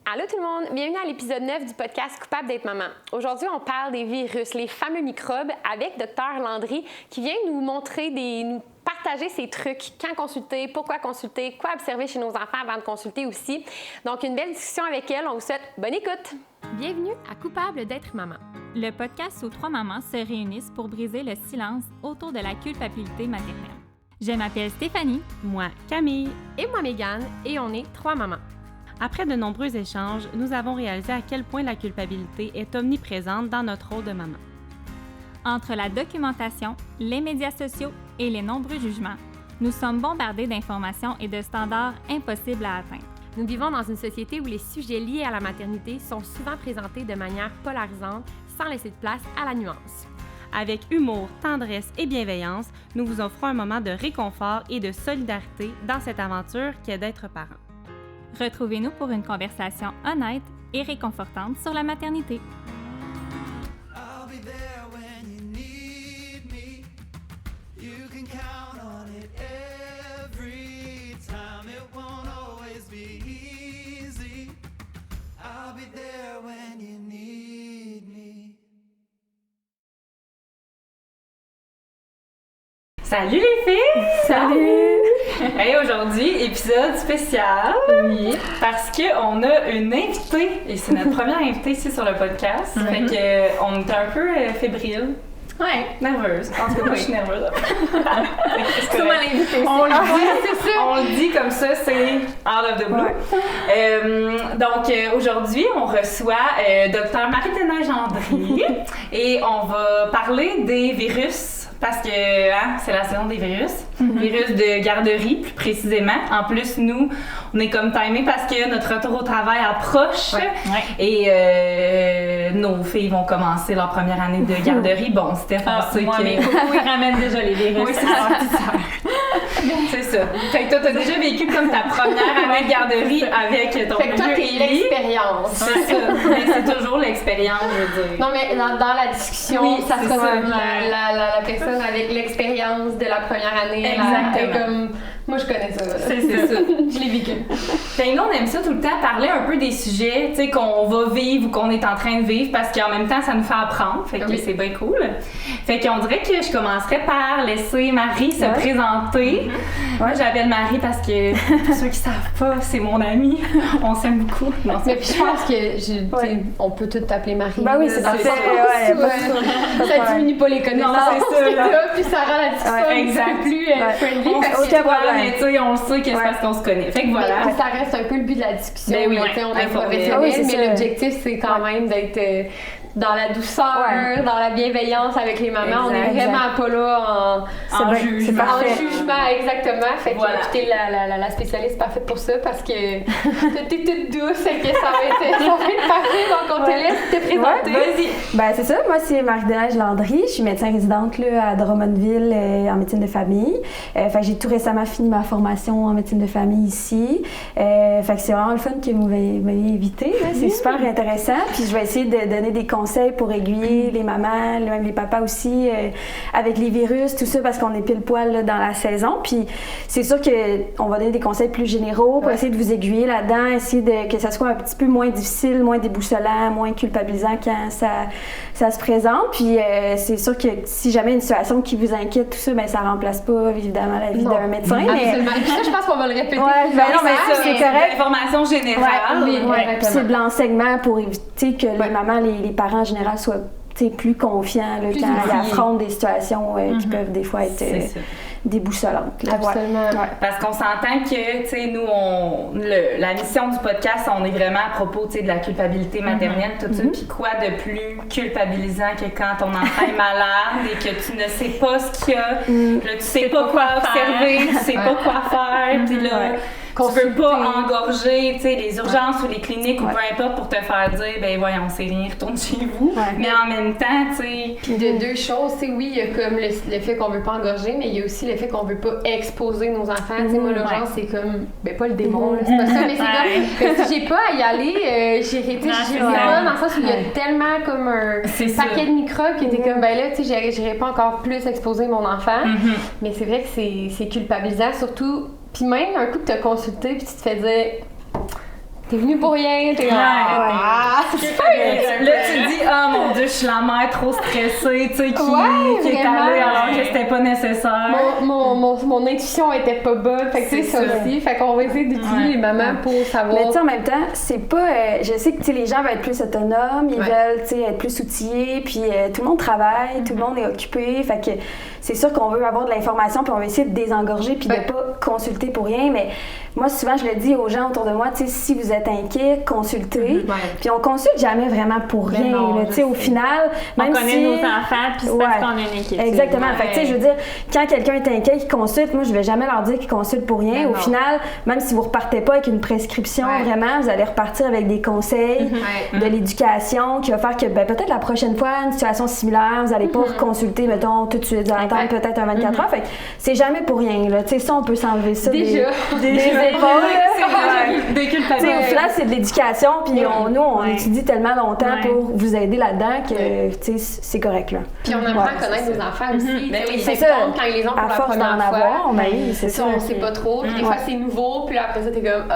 Allô tout le monde, bienvenue à l'épisode 9 du podcast Coupable d'être maman. Aujourd'hui, on parle des virus, les fameux microbes, avec Dr Landry qui vient nous montrer nous partager ses trucs, quand consulter, pourquoi consulter, quoi observer chez nos enfants avant de consulter aussi. Donc, une belle discussion avec elle. On vous souhaite bonne écoute. Bienvenue à Coupable d'être maman. Le podcast où 3 mamans se réunissent pour briser le silence autour de la culpabilité maternelle. Je m'appelle Stéphanie. Moi, Camille. Et moi, Mégane. Et on est 3 mamans. Après de nombreux échanges, nous avons réalisé à quel point la culpabilité est omniprésente dans notre rôle de maman. Entre la documentation, les médias sociaux et les nombreux jugements, nous sommes bombardés d'informations et de standards impossibles à atteindre. Nous vivons dans une société où les sujets liés à la maternité sont souvent présentés de manière polarisante, sans laisser de place à la nuance. Avec humour, tendresse et bienveillance, nous vous offrons un moment de réconfort et de solidarité dans cette aventure qu'est d'être parent. Retrouvez-nous pour une conversation honnête et réconfortante sur la maternité. Salut les filles! Salut! Hey, aujourd'hui, épisode spécial. Oui. Parce qu'on a une invitée, et c'est notre première invitée ici sur le podcast. Fait que on est un peu fébrile. Ouais. Nerveuse. En tout cas, moi, je suis nerveuse. Comment l'inviter? On le dit comme ça, c'est out of the blue. Ouais. Donc, aujourd'hui, on reçoit Dr Marie-Thérèse Landry et on va parler des virus. Parce que c'est la saison des virus. Virus de garderie, plus précisément. En plus, nous, on est comme timés parce que notre retour au travail approche. Et nos filles vont commencer leur première année de garderie. Bon, Steph, on sait que... mais ils ramènent déjà les virus. Oui, c'est ça. C'est ça. Fait que toi, t'as déjà vécu comme ta première année de garderie avec ton Fait que toi, t'es l'expérience. C'est ça. Mais c'est toujours l'expérience, je veux dire. Non, mais dans la discussion, oui, ça sera ça. La personne avec l'expérience de la première année. Exactement. Comme, moi, je connais ça. C'est ça. Je l'ai vécu. Fait que nous, on aime ça tout le temps, parler un peu des sujets, tu sais, qu'on va vivre ou qu'on est en train de vivre, parce qu'en même temps, ça nous fait apprendre. Fait que c'est bien cool. Fait qu'on dirait que je commencerais par laisser Marie se présenter. Moi, j'appelle Marie parce que, pour ceux qui savent pas, c'est mon amie. On s'aime beaucoup. Non, mais puis je pense que on peut tout t'appeler Marie. Ben oui, c'est parfait. Ça diminue pas les connaissances. Non, c'est ça. Puis ça rend la discussion un peu plus friendly. Aucun problème. Mais tu sais, on le sait que c'est parce qu'on se connaît. Fait que voilà. Mais ça reste un peu le but de la discussion. Ben oui, on est professionnels, mais l'objectif, c'est quand même d'être dans la douceur, dans la bienveillance avec les mamans. On est vraiment pas là en jugement. Exactement. Fait que écoutez, la spécialiste parfaite pour ça parce que t'es toute douce et que ça va être parfait. Donc on te laisse te présenter. Vas-y. Ben c'est ça. Moi, c'est Marie-Thérèse Landry. Je suis médecin résidente là, à Drummondville en médecine de famille. Fait que j'ai tout récemment fini ma formation en médecine de famille ici. Fait que c'est vraiment le fun que vous m'ayez invitée. C'est super intéressant. Puis je vais essayer de donner des conseils pour aiguiller les mamans, même les papas aussi, avec les virus, tout ça, parce qu'on est pile poil là, dans la saison. Puis c'est sûr qu'on va donner des conseils plus généraux pour essayer de vous aiguiller là-dedans, essayer que ça soit un petit peu moins difficile, moins déboussolant, moins culpabilisant quand ça se présente. Puis c'est sûr que si jamais une situation qui vous inquiète, tout ça, ben ça remplace pas évidemment la vie d'un médecin. Absolument. Puis ça, je pense qu'on va le répéter. Non, mais ça, c'est correct. L'information générale. C'est de l'enseignement pour éviter que les mamans, les parents en général soient plus confiants là, quand ils affrontent des situations qui peuvent des fois être déboussolantes. Là. Absolument. Parce qu'on s'entend que, tu sais, nous, la mission du podcast, on est vraiment à propos, tu sais, de la culpabilité maternelle, tout ça. Puis quoi de plus culpabilisant que quand ton enfant est malade et que tu ne sais pas ce qu'il y a, là, tu sais pas quoi observer, tu sais pas quoi faire, puis là... Tu veux pas engorger, tu sais, les urgences ou les cliniques ou peu importe pour te faire dire, ben voyons, c'est rien, retourne chez vous. Mais en même temps, tu sais... Puis de deux choses, tu sais, oui, il y a comme le fait qu'on veut pas engorger, mais il y a aussi le fait qu'on veut pas exposer nos enfants. Tu sais, moi, l'urgence, c'est comme, ben pas le démon, là, c'est pas ça, mais c'est comme, si j'ai pas à y aller, j'irai pas dans le sens où il y a tellement comme un paquet de microbes qui était comme, ben là, tu sais, j'irai pas encore plus exposer mon enfant. Mais c'est vrai que c'est culpabilisant, surtout. Puis même un coup que tu as consulté, puis tu te fais dire, t'es venu pour rien, t'es Là, tu te dis, oh mon Dieu, je suis la mère trop stressée, tu sais, qui est allée alors que c'était pas nécessaire. Mon intuition était pas bonne, fait que tu sais, ça aussi. Fait qu'on va essayer d'utiliser les mamans pour savoir. Mais tu sais, en même temps, c'est pas. Je sais que tu sais, les gens veulent être plus autonomes, ils veulent tu sais, être plus outillés, puis tout le monde travaille, tout le monde est occupé. Fait que c'est sûr qu'on veut avoir de l'information, puis on va essayer de désengorger, puis de pas consulter pour rien. Mais moi, souvent, je le dis aux gens autour de moi, tu sais, si vous êtes inquiet, consultez. Puis on consulte jamais vraiment pour rien. Tu sais, au final, même on connaît nos enfants, puis c'est parce qu'on a une inquiétude. Exactement. Fait que tu sais, je veux dire, quand quelqu'un est inquiet, qui consulte, moi, je vais jamais leur dire qu'ils consultent pour rien. Au final, même si vous repartez pas avec une prescription, vraiment, vous allez repartir avec des conseils, de l'éducation, qui va faire que peut-être la prochaine fois, une situation similaire, vous allez pas reconsulter, mettons, tout de suite, vous allez attendre peut-être un 24 heures. Fait que c'est jamais pour rien. Tu sais, ça, on peut s'enlever ça. Déjà. Au final, c'est de l'éducation, puis nous, on étudie tellement longtemps pour vous aider là-dedans que c'est correct. Là. Puis on apprend à connaître nos enfants aussi. C'est ça. Quand ils les ont pour à la force première d'en fois. avoir, c'est ça. On sait pas trop. Puis des fois, c'est nouveau, puis après ça, t'es comme,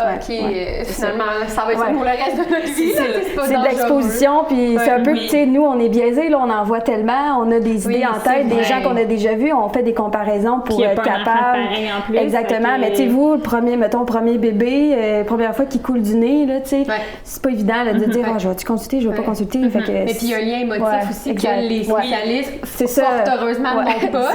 finalement, ça va être pour le reste de notre vie. C'est de l'exposition, puis c'est un peu, tu sais, nous, on est biaisés, là, on en voit tellement, on a des idées en tête, des gens qu'on a déjà vus, on fait des comparaisons pour être capable. Exactement. Mais tu sais, vous, le premier bébé, première fois qu'il coule du nez, là, tu sais, c'est pas évident de dire, je vais-tu consulter, je vais pas consulter. Mais puis il y a un lien émotif aussi que les spécialistes, fort heureusement, n'ont pas.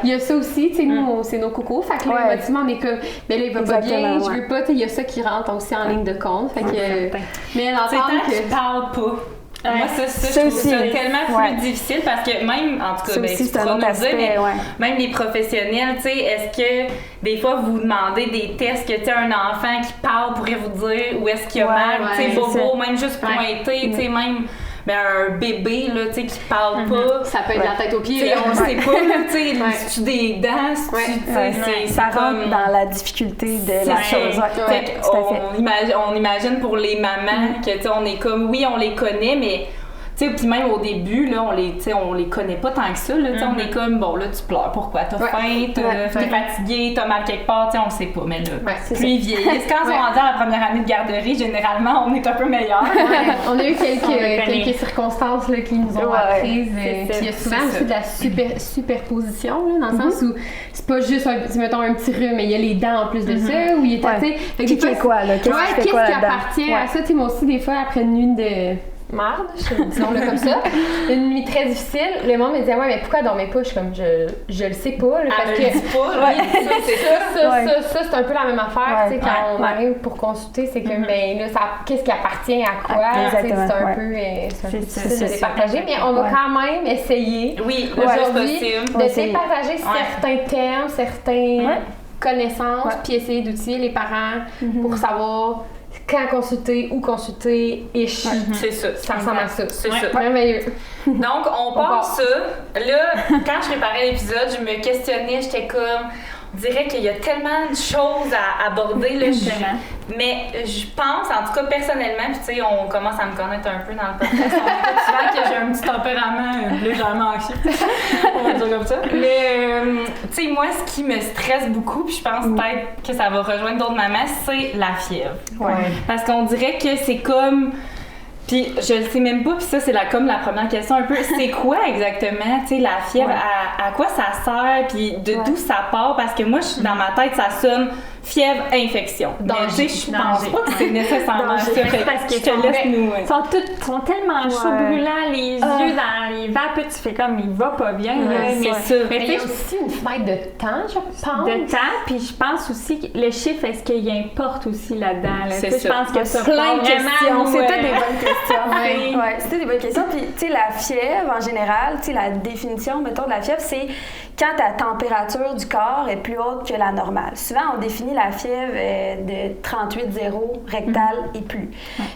Il y a ça aussi, tu sais, nous, c'est nos cocos. Fait que là, émotivement, on est comme, mais là, il va pas bien, je veux pas, tu sais, il y a ça qui rentre aussi en ligne de compte. Fait que, mais l'entendre que je parle pas. Moi, ça je trouve ça tellement plus difficile parce que même, en tout cas, tu pourras nous dire, mais même les professionnels, tu sais, est-ce que des fois vous demandez des tests que tu sais un enfant qui parle pourrait vous dire où est-ce qu'il y a mal, tu sais, bobo, même juste pointer, tu sais, même un bébé là, tu sais, qui parle pas, ça peut être de la tête aux pieds. On sait pas, tu sais, si tu des dents, ça rentre dans la difficulté de la chose. On imagine pour les mamans que tu sais, on est comme, oui, on les connaît, mais tu sais, puis même au début, là, on les connaît pas tant que ça, là, on est comme, bon, là, tu pleures, pourquoi? T'as faim, t'es fatigué, t'as mal quelque part, tu sais, on le sait pas, mais là, plus ils vieillissent. Quand ils sont rendus à la première année de garderie, généralement, on est un peu meilleurs. On a eu quelques circonstances là, qui nous ont apprises. Puis il y a souvent aussi de la superposition, là, dans le sens où c'est pas juste, mettons, un petit rhume, mais il y a les dents en plus de ça, où il est assez... Qui fait quoi, là? Qu'est-ce qui appartient à ça? Tu sais, moi aussi, des fois, après une nuit de... marde, disons-le comme ça. Une nuit très difficile. Le monde me disait, mais pourquoi elle dormait pas? Je suis comme, je le sais pas. Là, parce que ça, c'est un peu la même affaire. Tu sais, quand on arrive pour consulter, c'est que, ben là, qu'est-ce qui appartient à quoi? C'est un peu difficile de départager, mais on va quand même essayer aujourd'hui de départager certains termes, certaines connaissances, puis essayer d'outiller les parents pour savoir quand consulter, où consulter, c'est ça. Ça ressemble à ça. C'est ça. Merveilleux. Donc, on part ça. Là, quand je préparais l'épisode, je me questionnais, j'étais comme... On dirait qu'il y a tellement de choses à aborder, là, mais je pense, en tout cas personnellement, puis tu sais, on commence à me connaître un peu dans le podcast, on dit souvent que j'ai un petit tempérament légèrement anxieux, on va dire comme ça. Mais tu sais, moi, ce qui me stresse beaucoup, puis je pense peut-être que ça va rejoindre d'autres mamans, c'est la fièvre. Parce qu'on dirait que c'est comme... Puis je le sais même pas, puis ça c'est comme la première question un peu, c'est quoi exactement, tu sais, la fièvre, à quoi ça sert, puis d'où ça part, parce que moi, dans ma tête, ça sonne fièvre, infection. Donc, tu sais, je pense pas que c'est nécessairement ça. Parce que ils sont tellement chauds, brûlants, les yeux dans les vapes, tu fais comme, il va pas bien. C'est ça. Mais il y a aussi une fenêtre de temps, je pense. De temps, puis je pense aussi que le chiffre, est-ce qu'il importe aussi là-dedans? C'est ça. Je pense que ça plein de questions. C'était des bonnes questions. C'était des bonnes questions. Puis, tu sais, la fièvre, en général, tu sais, la définition, mettons, de la fièvre, c'est quand ta température du corps est plus haute que la normale. Souvent, on définit la fièvre de 38,0 rectal et plus.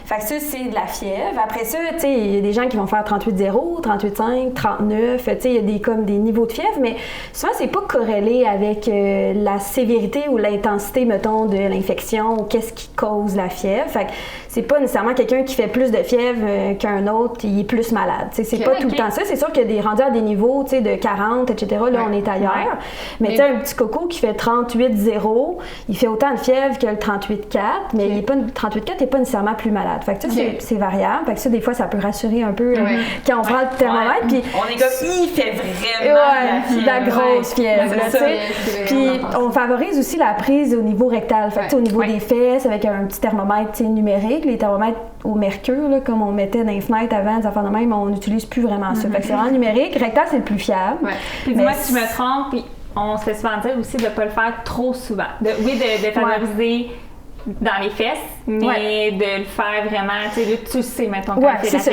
Fait que ça, c'est de la fièvre. Après ça, tu sais, il y a des gens qui vont faire 38,0, 38,5, 39. Tu sais, il y a des niveaux de fièvre, mais souvent, c'est pas corrélé avec la sévérité ou l'intensité, mettons, de l'infection ou qu'est-ce qui cause la fièvre. Fait que c'est pas nécessairement quelqu'un qui fait plus de fièvre qu'un autre, il est plus malade. Tu sais, c'est pas tout le temps ça. C'est sûr qu'il y a des rendus à des niveaux, tu sais, de 40, etc. Là, on est ailleurs. Mais tu sais, un petit coco qui fait 38,0, il fait autant de fièvre que le 38,4, mais il est pas 38,4 n'est pas nécessairement plus malade. Fait que ça, c'est variable. Fait que ça, des fois, ça peut rassurer un peu quand on prend le thermomètre. Puis on est comme, il fait vraiment la grosse fièvre. Puis on favorise aussi la prise au niveau rectal. Fait que au niveau des fesses, avec un petit thermomètre numérique, les thermomètres au mercure, là, comme on mettait dans les fenêtres avant, des affaires de même, on n'utilise plus vraiment ça. Fait que c'est vraiment numérique. Rectal, c'est le plus fiable. Puis dis-moi si je me trompe, puis on se fait souvent dire aussi de ne pas le faire trop souvent. De favoriser dans les fesses, mais de le faire vraiment, tu sais, mettons, quand c'est ça,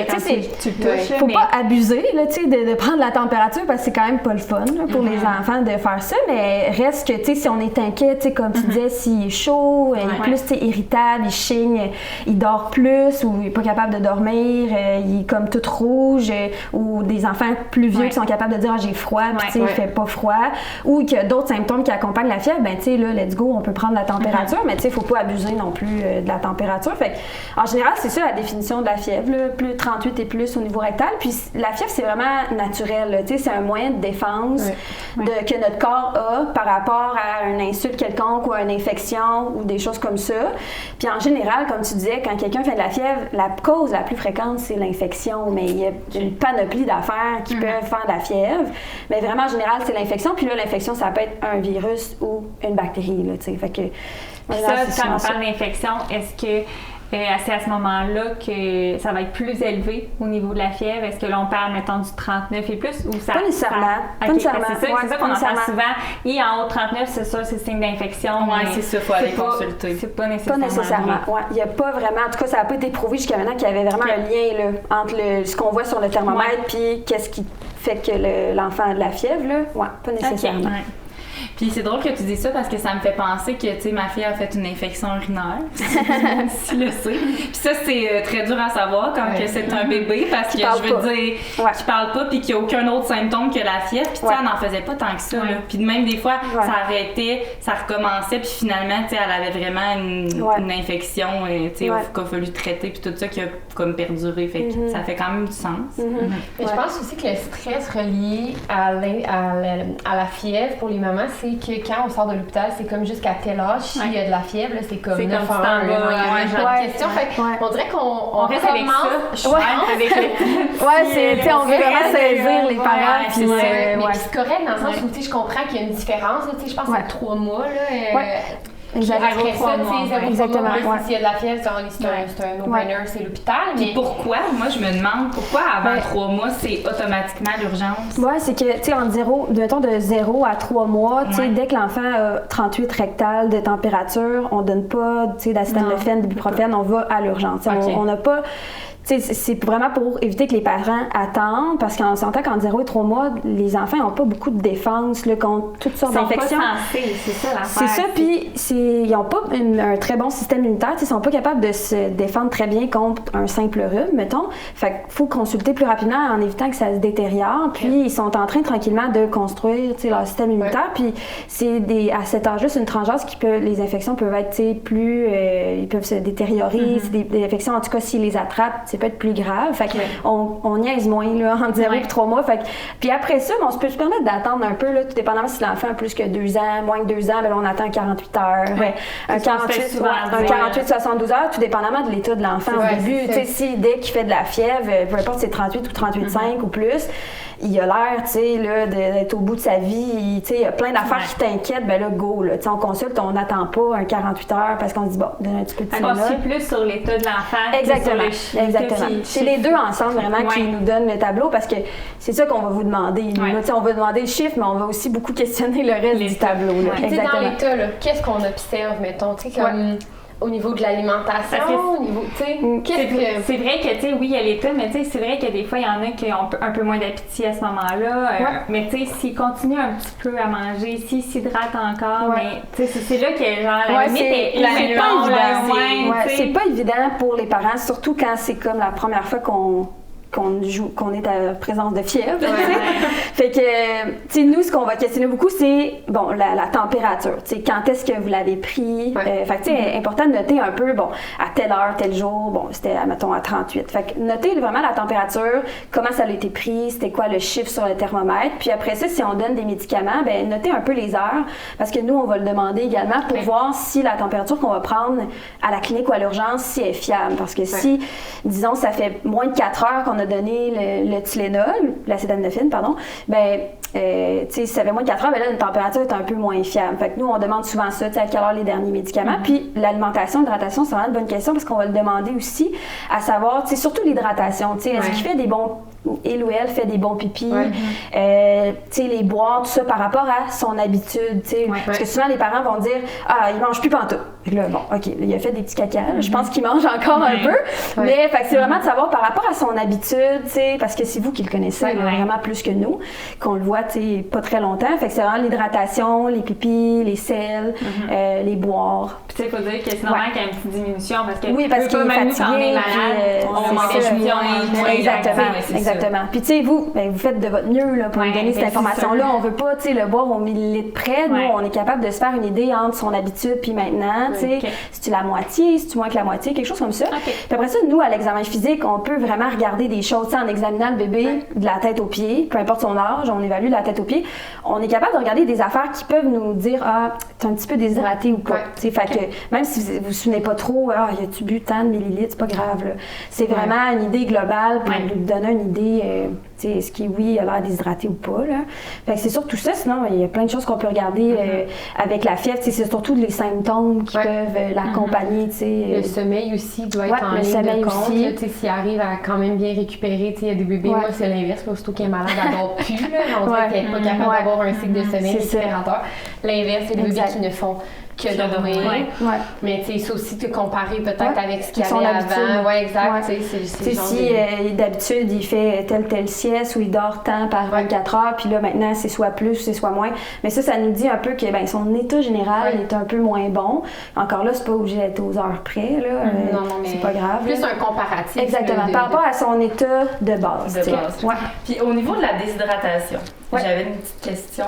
tu touches. Faut pas abuser, là, de prendre la température, parce que c'est quand même pas le fun là, pour les enfants de faire ça, mais reste que, si on est inquiet, comme tu disais, s'il est chaud, il est plus irritable, il chigne, il dort plus, ou il est pas capable de dormir, il est comme tout rouge, ou des enfants plus vieux qui sont capables de dire j'ai froid, puis il fait pas froid, ou qu'il y a d'autres symptômes qui accompagnent la fièvre, ben là, let's go, on peut prendre la température, mais faut pas abuser non plus de la température. Fait que, en général, c'est ça la définition de la fièvre, là, plus 38 et plus au niveau rectal. Puis la fièvre, c'est vraiment naturel. C'est un moyen de défense que notre corps a par rapport à une insulte quelconque ou à une infection ou des choses comme ça. Puis en général, comme tu disais, quand quelqu'un fait de la fièvre, la cause la plus fréquente, c'est l'infection. Mais il y a une panoplie d'affaires qui peuvent faire de la fièvre. Mais vraiment, en général, c'est l'infection. Puis là, l'infection, ça peut être un virus ou une bactérie. Là, fait que puis ça, quand on parle d'infection, est-ce que c'est à ce moment-là que ça va être plus élevé au niveau de la fièvre? Est-ce que là, on parle, mettons, du 39 et plus? Ou ça, pas nécessairement. Pas nécessairement. C'est ça qu'on entend souvent. Et en haut de 39, c'est ça, c'est signe d'infection. Oui, c'est ça, il faut aller consulter. C'est pas nécessairement. Pas nécessairement. Il n'y a pas vraiment, en tout cas, ça n'a pas été prouvé jusqu'à maintenant qu'il y avait vraiment un lien là, entre ce qu'on voit sur le thermomètre puis qu'est-ce qui fait que l'enfant a de la fièvre. Là. Pas nécessairement. Puis c'est drôle que tu dises ça parce que ça me fait penser que, tu sais, ma fille a fait une infection urinaire. Si le sait. Puis ça, c'est très dur à savoir quand que c'est un bébé parce que je veux dire, qui parle pas puis qu'il n'y a aucun autre symptôme que la fièvre. Puis tu sais, elle n'en faisait pas tant que ça. Là. Puis même des fois, ça arrêtait, ça recommençait. Puis finalement, tu sais, elle avait vraiment une infection, tu sais, qu'il a fallu traiter. Puis tout ça qui a comme perduré. Fait que ça fait quand même du sens. Mais je pense aussi que le stress relié à la fièvre pour les mamans, c'est que quand on sort de l'hôpital, c'est comme jusqu'à tel âge, s'il y a de la fièvre, là, c'est comme 9 ans, il y a un genre de question. On dirait qu'on reste avec ça. Avec on veut vraiment saisir les parents. Mais c'est correct dans le sens où je comprends qu'il y a une différence. Je pense que c'est 3 mois. Après ça, exactement. S'il y a de la fièvre, c'est un no-brainer, c'est l'hôpital. Mais pourquoi? Moi, je me demande pourquoi avant 3 mois, c'est automatiquement l'urgence? Oui, c'est que, tu sais, de 0 à 3 mois, tu sais, dès que l'enfant a 38 rectal de température, on donne pas, tu sais, d'acétaminophène, d'ibuprofène, on va à l'urgence. On n'a pas... C'est vraiment pour éviter que les parents attendent, parce qu'on s'entend qu'en 0 et 3 mois, les enfants n'ont pas beaucoup de défense là, contre toutes sortes d'infections. C'est ça l'affaire. C'est ça, puis ils n'ont pas un très bon système immunitaire. Ils ne sont pas capables de se défendre très bien contre un simple rhume, mettons. Fait qu'il faut consulter plus rapidement en évitant que ça se détériore. Puis ils sont en train tranquillement de construire leur système immunitaire. Puis c'est à cet âge-là, c'est une tranche d'âge les infections peuvent être plus... ils peuvent se détériorer. C'est des infections, en tout cas, s'ils les attrapent, peut être plus grave. Fait qu'on niaise moins là, entre 0 et 3 mois. Fait puis après ça, on se peut se permettre d'attendre un peu, là, tout dépendamment si l'enfant a plus que 2 ans, moins que 2 ans, ben, on attend 48 heures. Un 48-72 heures, tout dépendamment de l'état de l'enfant au début. Si dès qu'il fait de la fièvre, peu importe si c'est 38 ou 38,5 ou plus, il a l'air, tu sais, d'être au bout de sa vie. Tu sais, il y a plein d'affaires qui t'inquiètent. Ben là, go, là. Tu sais, on consulte, on n'attend pas un 48 heures parce qu'on se dit, bon, donne un petit peu de Tylenol. On suit plus sur l'état de l'enfant. Exactement. C'est les deux ensemble vraiment qui nous donnent le tableau parce que c'est ça qu'on va vous demander. Nous, là, on va demander le chiffre, mais on va aussi beaucoup questionner le reste du tableau. Là. Dans l'état, qu'est-ce qu'on observe, mettons, tu sais, comme... Au niveau de l'alimentation, au niveau, tu sais, c'est vrai que, tu sais, oui, il y a l'état, mais tu sais, c'est vrai que des fois, il y en a qui ont un peu moins d'appétit à ce moment-là. Mais tu sais, s'ils continuent un petit peu à manger, s'ils s'hydratent encore, mais tu sais, c'est là que, genre, la limite c'est pas évident pour les parents, surtout quand c'est comme la première fois qu'on qu'on est à présence de fièvre. Fait que, tu sais, nous, ce qu'on va questionner beaucoup, c'est, bon, la température. Tu sais, quand est-ce que vous l'avez pris? Fait que, tu sais, important de noter un peu, bon, à telle heure, tel jour, bon, c'était, mettons, à 38. Fait que, notez vraiment la température, comment ça a été pris, c'était quoi le chiffre sur le thermomètre. Puis après ça, si on donne des médicaments, ben notez un peu les heures, parce que nous, on va le demander également pour voir si la température qu'on va prendre à la clinique ou à l'urgence, si elle est fiable. Parce que si, disons, ça fait moins de 4 heures qu'on a donné le Tylenol, l'acétaminophène, pardon, ben, tu sais, si ça fait moins de 4 heures, ben là, la température est un peu moins fiable. Fait que nous, on demande souvent ça, tu sais, à quelle heure les derniers médicaments. Puis l'alimentation, l'hydratation, c'est vraiment une bonne question parce qu'on va le demander aussi, à savoir, tu sais, surtout l'hydratation, tu sais, est-ce qu'il fait des bons, il ou elle fait des bons pipis, tu sais, les boire, tout ça par rapport à son habitude, tu sais. Parce que souvent, les parents vont dire, ah, il mange plus pantoute. Fait que là, bon, OK, il a fait des petits caca, je pense qu'il mange encore un peu. Mais, fait que c'est vraiment de savoir par rapport à son habitude, tu sais, parce que c'est vous qui le connaissez vraiment plus que nous, qu'on le voit, tu sais, pas très longtemps. Fait que c'est vraiment l'hydratation, les pipis, les sels, les boire. Puis tu sais, il faut dire que c'est normal qu'il y ait une petite diminution parce que oui, parce qu'il est fatigué, quand on est malade, on mange exactement. Puis tu sais, vous faites de votre mieux là, pour nous donner cette information-là. On veut pas, tu sais, le boire au millilitre près. Nous, on est capable de se faire une idée entre son habitude puis maintenant, tu sais, si tu la moitié, si tu moins que la moitié, quelque chose comme ça. Puis après ça, nous, à l'examen physique, on peut vraiment regarder des choses, tu sais, en examinant le bébé de la tête aux pieds, peu importe son âge, on évalue de la tête aux pieds. On est capable de regarder des affaires qui peuvent nous dire, ah, t'es un petit peu déshydraté ou pas. Tu sais, fait que même si vous vous souvenez pas trop, ah, y a-tu bu tant de millilitres, c'est pas grave, là. C'est vraiment une idée globale pour nous donner une idée, tu sais, est-ce qu'il, oui, a l'air déshydraté ou pas, là. Fait que c'est surtout ça, sinon, il y a plein de choses qu'on peut regarder avec la fièvre, tu sais, c'est surtout les symptômes qui peuvent l'accompagner, tu sais. Le sommeil aussi doit être en ligne de compte, tu sais, s'il arrive à quand même bien récupérer, tu sais, il y a des bébés, moi, c'est l'inverse, surtout qu'elle est malade, elle dort plus, là, on dirait qu'elle n'est pas capable d'avoir un cycle de sommeil récupérateur. L'inverse, c'est des bébés qui ne font que dormir. Mais tu sais, c'est aussi te comparer peut-être avec ce qu'il y avait avant. Ouais, exact. Tu sais, si d'habitude il fait telle sieste ou il dort tant par 24 heures, puis là maintenant c'est soit plus, c'est soit moins. Mais ça nous dit un peu que son état général est un peu moins bon. Encore là, c'est pas obligé d'être aux heures près, là. Non, mais c'est pas grave. Plus un comparatif. Exactement. Par rapport à son état de base. Puis au niveau de la déshydratation, j'avais une petite question.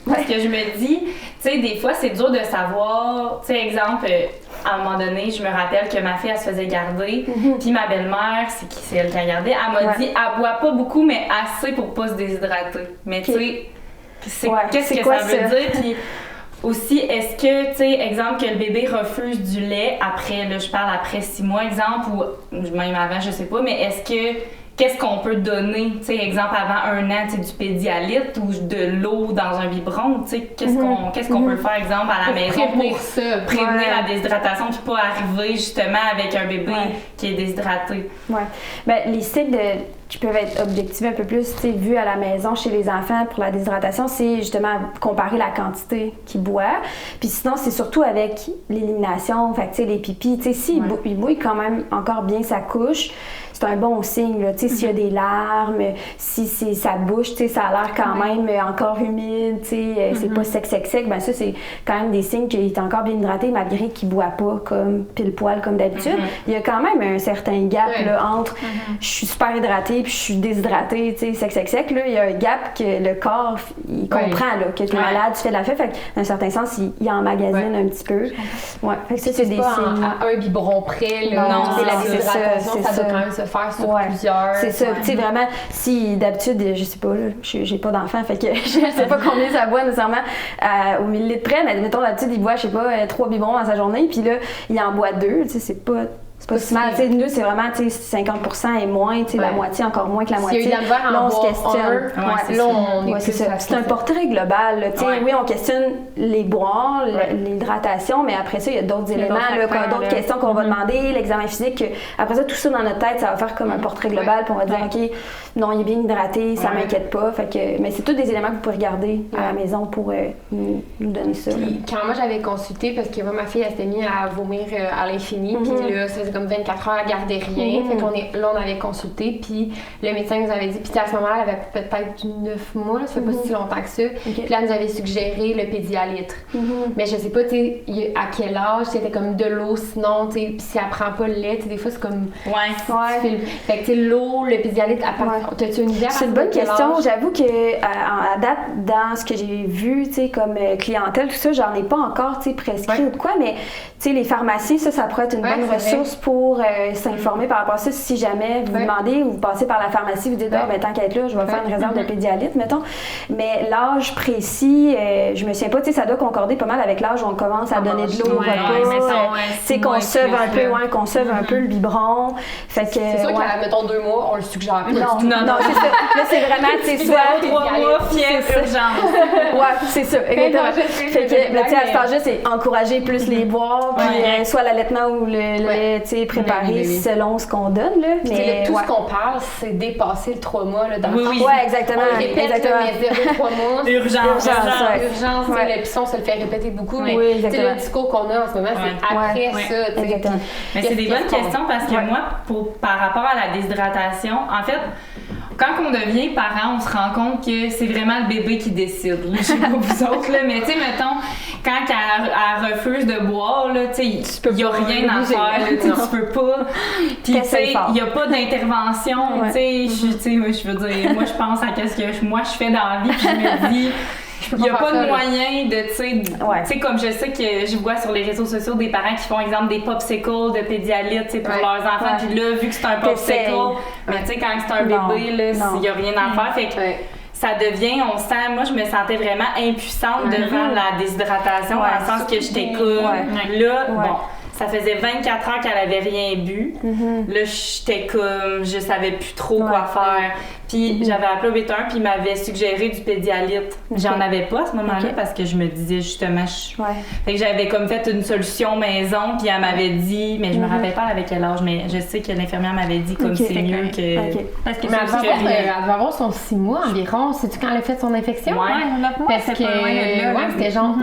Parce que je me dis, tu sais, des fois c'est dur de savoir. Tu sais, exemple, à un moment donné, je me rappelle que ma fille, elle se faisait garder, puis ma belle-mère, c'est elle qui a gardé, elle m'a dit, elle boit pas beaucoup, mais assez pour pas se déshydrater. Mais tu sais, qu'est-ce que ça veut dire? Puis aussi, est-ce que, tu sais, exemple, que le bébé refuse du lait après, là, je parle après 6 mois, exemple, ou même avant, je sais pas, mais est-ce que qu'est-ce qu'on peut donner, tu sais, exemple, avant 1 an, tu sais, du Pédialyte ou de l'eau dans un biberon, tu sais, qu'est-ce qu'on peut faire, exemple, à la maison pour prévenir la déshydratation puis pas arriver, justement, avec un bébé qui est déshydraté? Bien, les cycles qui peuvent être objectivés un peu plus, tu sais, vus à la maison chez les enfants pour la déshydratation, c'est justement comparer la quantité qu'ils boivent. Puis sinon, c'est surtout avec l'élimination, fait tu sais, les pipis, tu sais, s'il bouille quand même encore bien sa couche, c'est un bon signe, là, tu sais, s'il y a des larmes, si sa bouche, tu sais, ça a l'air quand même encore humide, tu sais, c'est pas sec, ben ça, c'est quand même des signes qu'il est encore bien hydraté malgré qu'il boit pas comme pile poil comme d'habitude. Il y a quand même un certain gap, là, entre je suis super hydratée puis je suis déshydratée, tu sais, sec, là, il y a un gap que le corps, il comprend, là, que tu es malade, tu fais de la fête, fait dans un certain sens, il emmagasine un petit peu. Fait que ça, c'est des signes. À un biberon près, là, non, c'est la déshydratation, ça doit quand même se faire sur plusieurs. C'est ça. Tu sais, vraiment, si d'habitude, je sais pas, là, j'ai pas d'enfant, fait que je sais pas combien ça boit nécessairement au millilitre près, mais mettons, d'habitude, il boit, je sais pas, 3 biberons dans sa journée, puis là, il en boit 2, tu sais, c'est pas si mal. Nous, c'est vraiment 50% et moins, la moitié, encore moins que la moitié. Là, on se questionne. C'est un portrait global. Là, oui, on questionne les boires, l'hydratation, mais après ça, il y a d'autres éléments, d'autres questions qu'on va demander, l'examen physique. Après ça, tout ça dans notre tête, ça va faire comme un portrait global, puis on va dire, OK, non, il est bien hydraté, ça m'inquiète pas. Fait que, mais c'est tous des éléments que vous pouvez regarder à la maison pour nous donner ça. Puis, quand moi, j'avais consulté, parce que moi, ma fille, elle s'était mise à vomir à l'infini, puis là, ça faisait comme 24 heures, elle gardait rien. Fait qu'on on avait consulté, puis le médecin nous avait dit, puis à ce moment-là, elle avait peut-être 9 mois, ça fait pas si longtemps que ça. Puis là, elle nous avait suggéré le pédialytre. Mais je sais pas, tu sais, à quel âge, c'était comme de l'eau, sinon, tu sais, puis si elle prend pas le lait, tu sais, des fois, c'est comme... Fait que, tu sais, l'eau, le pédialyte, t'as-tu une idée? C'est une bonne question. J'avoue que à date, dans ce que j'ai vu, tu sais, comme clientèle, tout ça, j'en ai pas encore, tu sais, prescrit ou de quoi, mais tu sais, les pharmacies, ça pourrait être une bonne ressource pour s'informer par rapport à ça. Si jamais vous demandez ou vous passez par la pharmacie, vous dites, ben, tant qu'à être là, je vais faire une réserve de pédialyte, mettons. Mais l'âge précis, je me souviens pas, tu sais, ça doit concorder pas mal avec l'âge où on commence à donner de l'eau au repas. Tu sais, qu'on sauve un peu le biberon. Fait que, c'est sûr qu'à, mettons, 2 mois, on le suggère pas. Non, c'est ça. Là, c'est vraiment, tu sais, soit 3 mois, fièvre, urgence. C'est ça, exactement. Fait que, tu sais, à cet âge-là, c'est encourager plus les boire, puis soit l'allaitement ou le lait, tu sais, préparé selon ce qu'on donne, là. Mais tout ce qu'on parle, c'est dépasser le 3 mois, là, dans le sens. Ouais, exactement. On le répète, mais 0-3 mois. Urgence. Le pisson, on se le fait répéter beaucoup, mais le discours qu'on a en ce moment, c'est après ça. Exactement. Mais c'est des bonnes questions parce que moi, par rapport à la déshydratation, en fait, quand on devient parent, on se rend compte que c'est vraiment le bébé qui décide. Je sais pas vous autres, là, mais tu sais, mettons, quand elle refuse de boire, là, tu sais, il n'y a rien à faire, là, tu peux pas. Puis, tu sais, il n'y a pas d'intervention, tu sais, je veux dire, moi, je pense à qu'est-ce que moi, je fais dans la vie, puis je me dis... Il n'y a pas de moyen de, tu sais, comme je sais que je vois sur les réseaux sociaux des parents qui font, exemple, des popsicles de pédialyte, pour leurs enfants. Puis là, vu que c'est un popsicle, mais tu sais, quand c'est un bébé, là, il n'y a rien à faire. Fait que ça devient, moi, je me sentais vraiment impuissante devant la déshydratation, dans le sens que j'étais comme, là, bon. Ça faisait 24 heures qu'elle avait rien bu. Là, j'étais comme, je savais plus trop quoi faire. Puis j'avais appelé au 81 puis il m'avait suggéré du pédialyte. J'en avais pas à ce moment-là parce que je me disais justement, fait que j'avais comme fait une solution maison puis elle m'avait dit, mais je me rappelle pas avec quel âge, mais je sais que l'infirmière m'avait dit comme c'est mieux que... Parce que elle devait avoir son 6 mois environ. C'est-tu quand elle a fait son infection? Parce que c'était genre...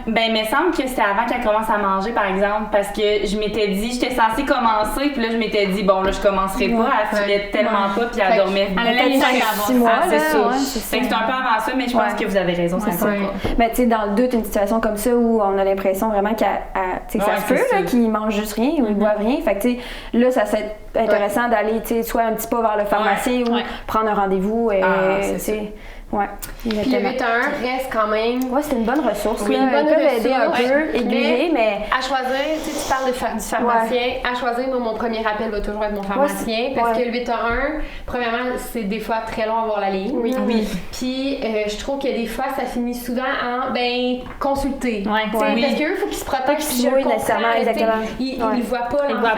Ben, il me semble que c'était avant qu'elle commence à manger, par exemple, parce que je m'étais dit, j'étais censée commencer, puis là, je m'étais dit, bon, là, je commencerai pas, elle filait tellement pas, puis elle dormait elle allait 6 mois. C'est ça. Fait que c'est un peu avant ça, mais je pense que vous avez raison, ça compte pas. Mais tu sais, dans le doute, une situation comme ça où on a l'impression vraiment que ça se peut, qu'ils mangent juste rien ou ils boivent rien. Fait que, tu sais, là, ça serait intéressant d'aller, tu sais, soit un petit pas vers le pharmacien ou prendre un rendez-vous. Puis le 8-1 reste quand même... c'est une bonne ressource. Oui, une bonne ressource. Aider un peu, aiguiller, mais... À choisir, tu parles du pharmacien. À choisir, moi, mon premier appel va toujours être mon pharmacien. Parce que le 8-1, premièrement, c'est des fois très long à avoir la ligne. Puis je trouve que des fois, ça finit souvent en, consulter. Parce qu'eux, il faut qu'ils se protègent. Oui, nécessairement, exactement. Ils ne voient pas l'enfant.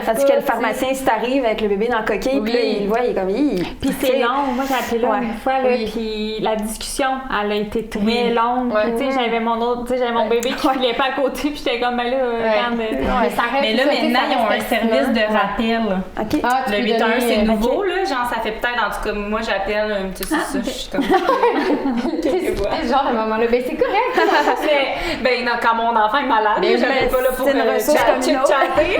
Parce que le pharmacien, si t'arrives avec le bébé dans le coquille, puis là, il le voit, il est comme... Puis c'est long. Moi, j'ai appelé là une fois, puis la discussion, elle a été très longue. Tu sais, j'avais mon bébé qui filait pas à côté, puis j'étais comme, ben là, regarde. Mais là, maintenant, ils ont un service de rappel. Le 8-1, c'est nouveau, là. Genre, ça fait peut-être, en tout cas, moi, j'appelle, tu sais, ça, je suis comme... Quel genre de moment-là? Ben, c'est correct. Ben, non, quand mon enfant est malade, j'appelle pas là pour chatter.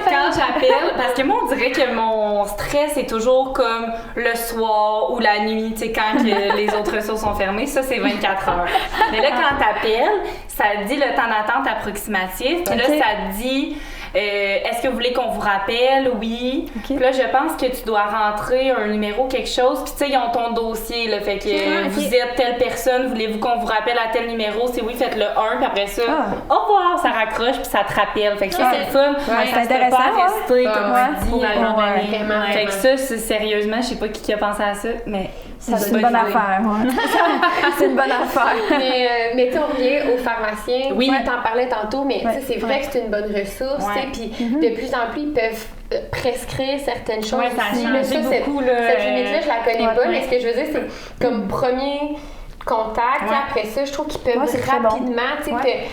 Quand j'appelle, parce que moi, on dirait que mon stress est toujours comme le soir ou la nuit, tu sais, quand les autres ressources sont fermées. Ça, c'est 24 heures. Mais là, quand t'appelles, ça dit le temps d'attente approximatif. Puis là, ça dit... est-ce que vous voulez qu'on vous rappelle? Oui. Puis là, je pense que tu dois rentrer un numéro, quelque chose. Puis tu sais, ils ont ton dossier, là. Fait que vous êtes telle personne, voulez-vous qu'on vous rappelle à tel numéro? Si oui, faites le 1, puis après ça, au revoir, ça raccroche, puis ça te rappelle. Fait que ça, c'est le fun. C'est intéressant. Pas rester, comme tu dis. Fait que ça, sérieusement, je sais pas qui a pensé à ça, mais... C'est une bonne affaire, c'est une bonne affaire. Mais tu on revient aux pharmaciens. Oui. T'en parlais tantôt, mais c'est vrai que c'est une bonne ressource. Puis de plus en plus, ils peuvent prescrire certaines choses. Ça a changé beaucoup. Cette limite-là, je la connais pas. Mais ce que je veux dire, c'est comme premier contact. Après ça, je trouve qu'ils peuvent rapidement, tu sais,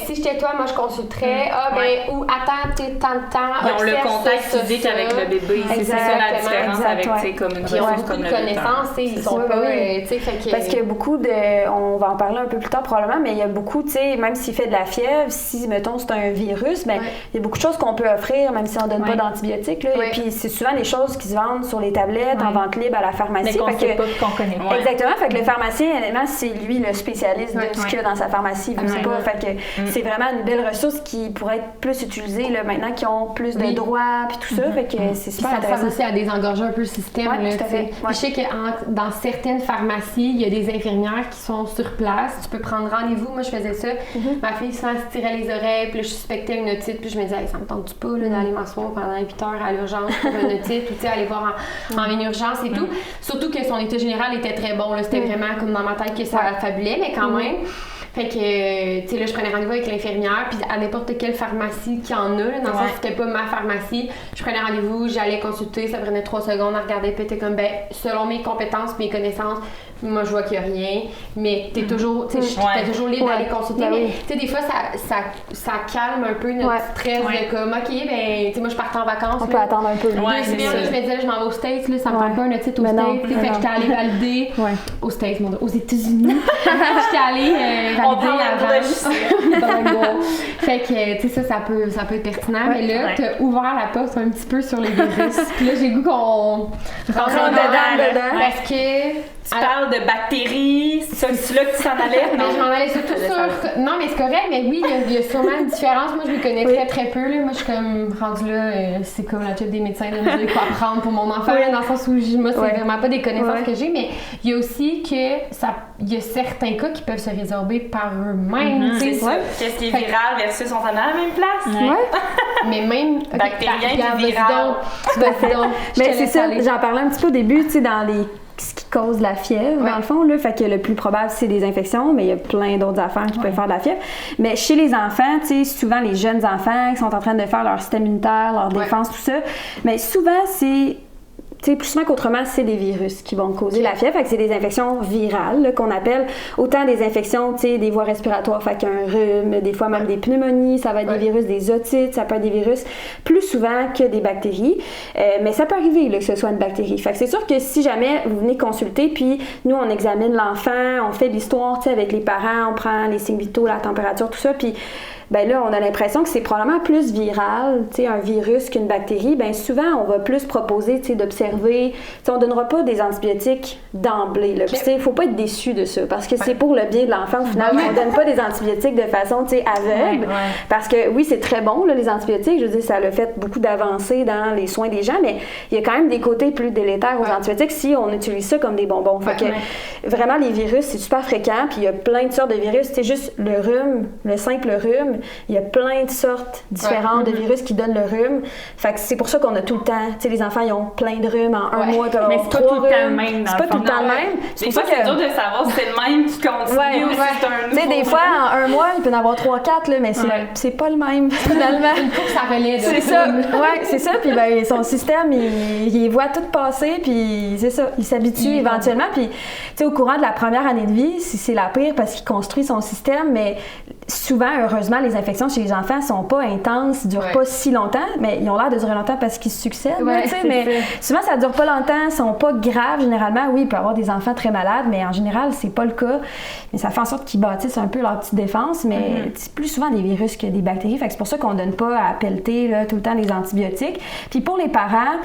si j'étais toi, moi, je consulterais. Ou attends, tant de temps. Ils ont le contact physique avec le bébé. C'est ça la différence avec, comme une Puis ils ont beaucoup de connaissances, ils sont pas, tu sais, fait que... Parce qu'il y a beaucoup de... On va en parler un peu plus tard probablement, mais il y a beaucoup, tu sais, même s'il fait de la fièvre, si, mettons, c'est un virus, il y a beaucoup de choses qu'on peut offrir, même si on donne pas d'antibiotiques, là. Et puis, c'est souvent des choses qui se vendent sur les tablettes, en vente libre à la pharmacie. Mais qu'on sait pas, qu'on connaît pas. Exactement. Fait que le pharmacien, honnêtement, c'est lui le spécialiste de ce qu'il y a dans sa pharmacie. Fait que c'est vraiment une belle ressource qui pourrait être plus utilisée, là, maintenant qu'ils ont plus de droits puis tout ça. Fait que c'est super intéressant. Ça aussi à désengorger un peu le système. Là, tout à fait. Je sais que dans certaines pharmacies, il y a des infirmières qui sont sur place. Tu peux prendre rendez-vous. Moi, je faisais ça. Ma fille souvent se tirait les oreilles, puis là, je suspectais une otite, puis je me disais, ça me tente-tu pas d'aller m'asseoir pendant 8 heures à l'urgence pour une otite, ou aller voir en mini-urgence et tout. Surtout que son état général était très bon. Là, c'était vraiment comme dans ma tête que ça fabulait, mais quand même. Fait que, tu sais, là, je prenais rendez-vous avec l'infirmière, puis à n'importe quelle pharmacie qu'il y en a, là, dans le sens que c'était pas ma pharmacie, je prenais rendez-vous, j'allais consulter, ça prenait 3 secondes à regarder, puis t'es comme, selon mes compétences, mes connaissances, moi, je vois qu'il y a rien, mais t'es toujours, tu sais, t'es toujours libre d'aller consulter, mais tu sais, des fois, ça calme un peu notre stress de comme, OK, tu sais, moi, je partais en vacances. On peut attendre un peu. 2 semaines, je me disais, là, je m'en vais aux States, là, ça me tente pas un otite aux States, fait que j'étais allée valider aux States, aux États-Unis. J'étais allée fait que, tu sais, ça peut être pertinent, mais là, t'as ouvert la porte un petit peu sur les virus. Puis là, j'ai le goût qu'on rentre dedans. Parce que... Tu parles de bactéries, c'est là que tu s'en allais? Non, je m'en allais surtout sur... Non, mais c'est correct, mais oui, il y a sûrement une différence. Moi, je les connais très peu. Là. Moi, je suis comme rendue là, c'est comme la job des médecins de me dire quoi apprendre pour mon enfant, dans le sens où moi, c'est vraiment pas des connaissances que j'ai, mais il y a aussi que il y a certains cas qui peuvent se résorber par eux-mêmes. C'est ça. Qu'est-ce qui est viral versus on s'en est à la même place? Mais même... Bactérien qui est viral. Mais c'est ça, j'en parlais un petit peu au début, tu sais, dans ce qui cause la fièvre, dans le fond, là. Fait que le plus probable, c'est des infections, mais il y a plein d'autres affaires qui peuvent faire de la fièvre. Mais chez les enfants, tu sais, souvent les jeunes enfants qui sont en train de faire leur système immunitaire, leur défense, tout ça, mais souvent, c'est... Tu sais, plus souvent qu'autrement, c'est des virus qui vont causer la fièvre. Fait que c'est des infections virales, là, qu'on appelle autant des infections, tu sais, des voies respiratoires, fait qu'un rhume, des fois même des pneumonies, ça va être des virus, des otites, ça peut être des virus plus souvent que des bactéries. Mais ça peut arriver là, que ce soit une bactérie. Fait que c'est sûr que si jamais vous venez consulter, puis nous, on examine l'enfant, on fait l'histoire, tu sais, avec les parents, on prend les signes vitaux, la température, tout ça, puis là, on a l'impression que c'est probablement plus viral, tu sais, un virus qu'une bactérie. Bien, souvent, on va plus proposer, tu sais, d'observer. Tu sais, on donnera pas des antibiotiques d'emblée, là. Puis, tu sais, il faut pas être déçu de ça, parce que c'est pour le bien de l'enfant. Au final, on donne pas des antibiotiques de façon, tu sais, aveugle. Parce que, oui, c'est très bon, là, les antibiotiques. Je veux dire, ça a fait beaucoup d'avancées dans les soins des gens, mais il y a quand même des côtés plus délétères aux antibiotiques si on utilise ça comme des bonbons. Fait que, vraiment, les virus, c'est super fréquent, puis il y a plein de sortes de virus. C'est juste le rhume, le simple rhume. Il y a plein de sortes différentes de virus qui donnent le rhume. Fait que c'est pour ça qu'on a tout le temps, tu sais, les enfants, ils ont plein de rhumes en un mois. Mais c'est pas tout le temps le même. C'est pas tout le temps le même. Des fois, c'est dur de savoir si c'est le même qui continue ou si c'est un nouveau. Tu sais, des fois, en un mois, il peut y en avoir 3-4, là, mais c'est pas le même, finalement. Une course à relais. C'est ça. Ouais, c'est ça. Puis ben, son système, il voit tout passer, puis c'est ça. Il s'habitue éventuellement. Puis, tu sais, au courant de la première année de vie, c'est la pire parce qu'il construit son système, mais souvent, heureusement, les infections chez les enfants sont pas intenses, durent pas si longtemps, mais ils ont l'air de durer longtemps parce qu'ils succèdent. Mais souvent, ça dure pas longtemps, sont pas graves généralement. Oui, il peut y avoir des enfants très malades, mais en général, c'est pas le cas. Mais ça fait en sorte qu'ils bâtissent un peu leur petite défense, mais c'est plus souvent des virus que des bactéries. Fait que c'est pour ça qu'on donne pas à pelleter là, tout le temps les antibiotiques. Puis pour les parents,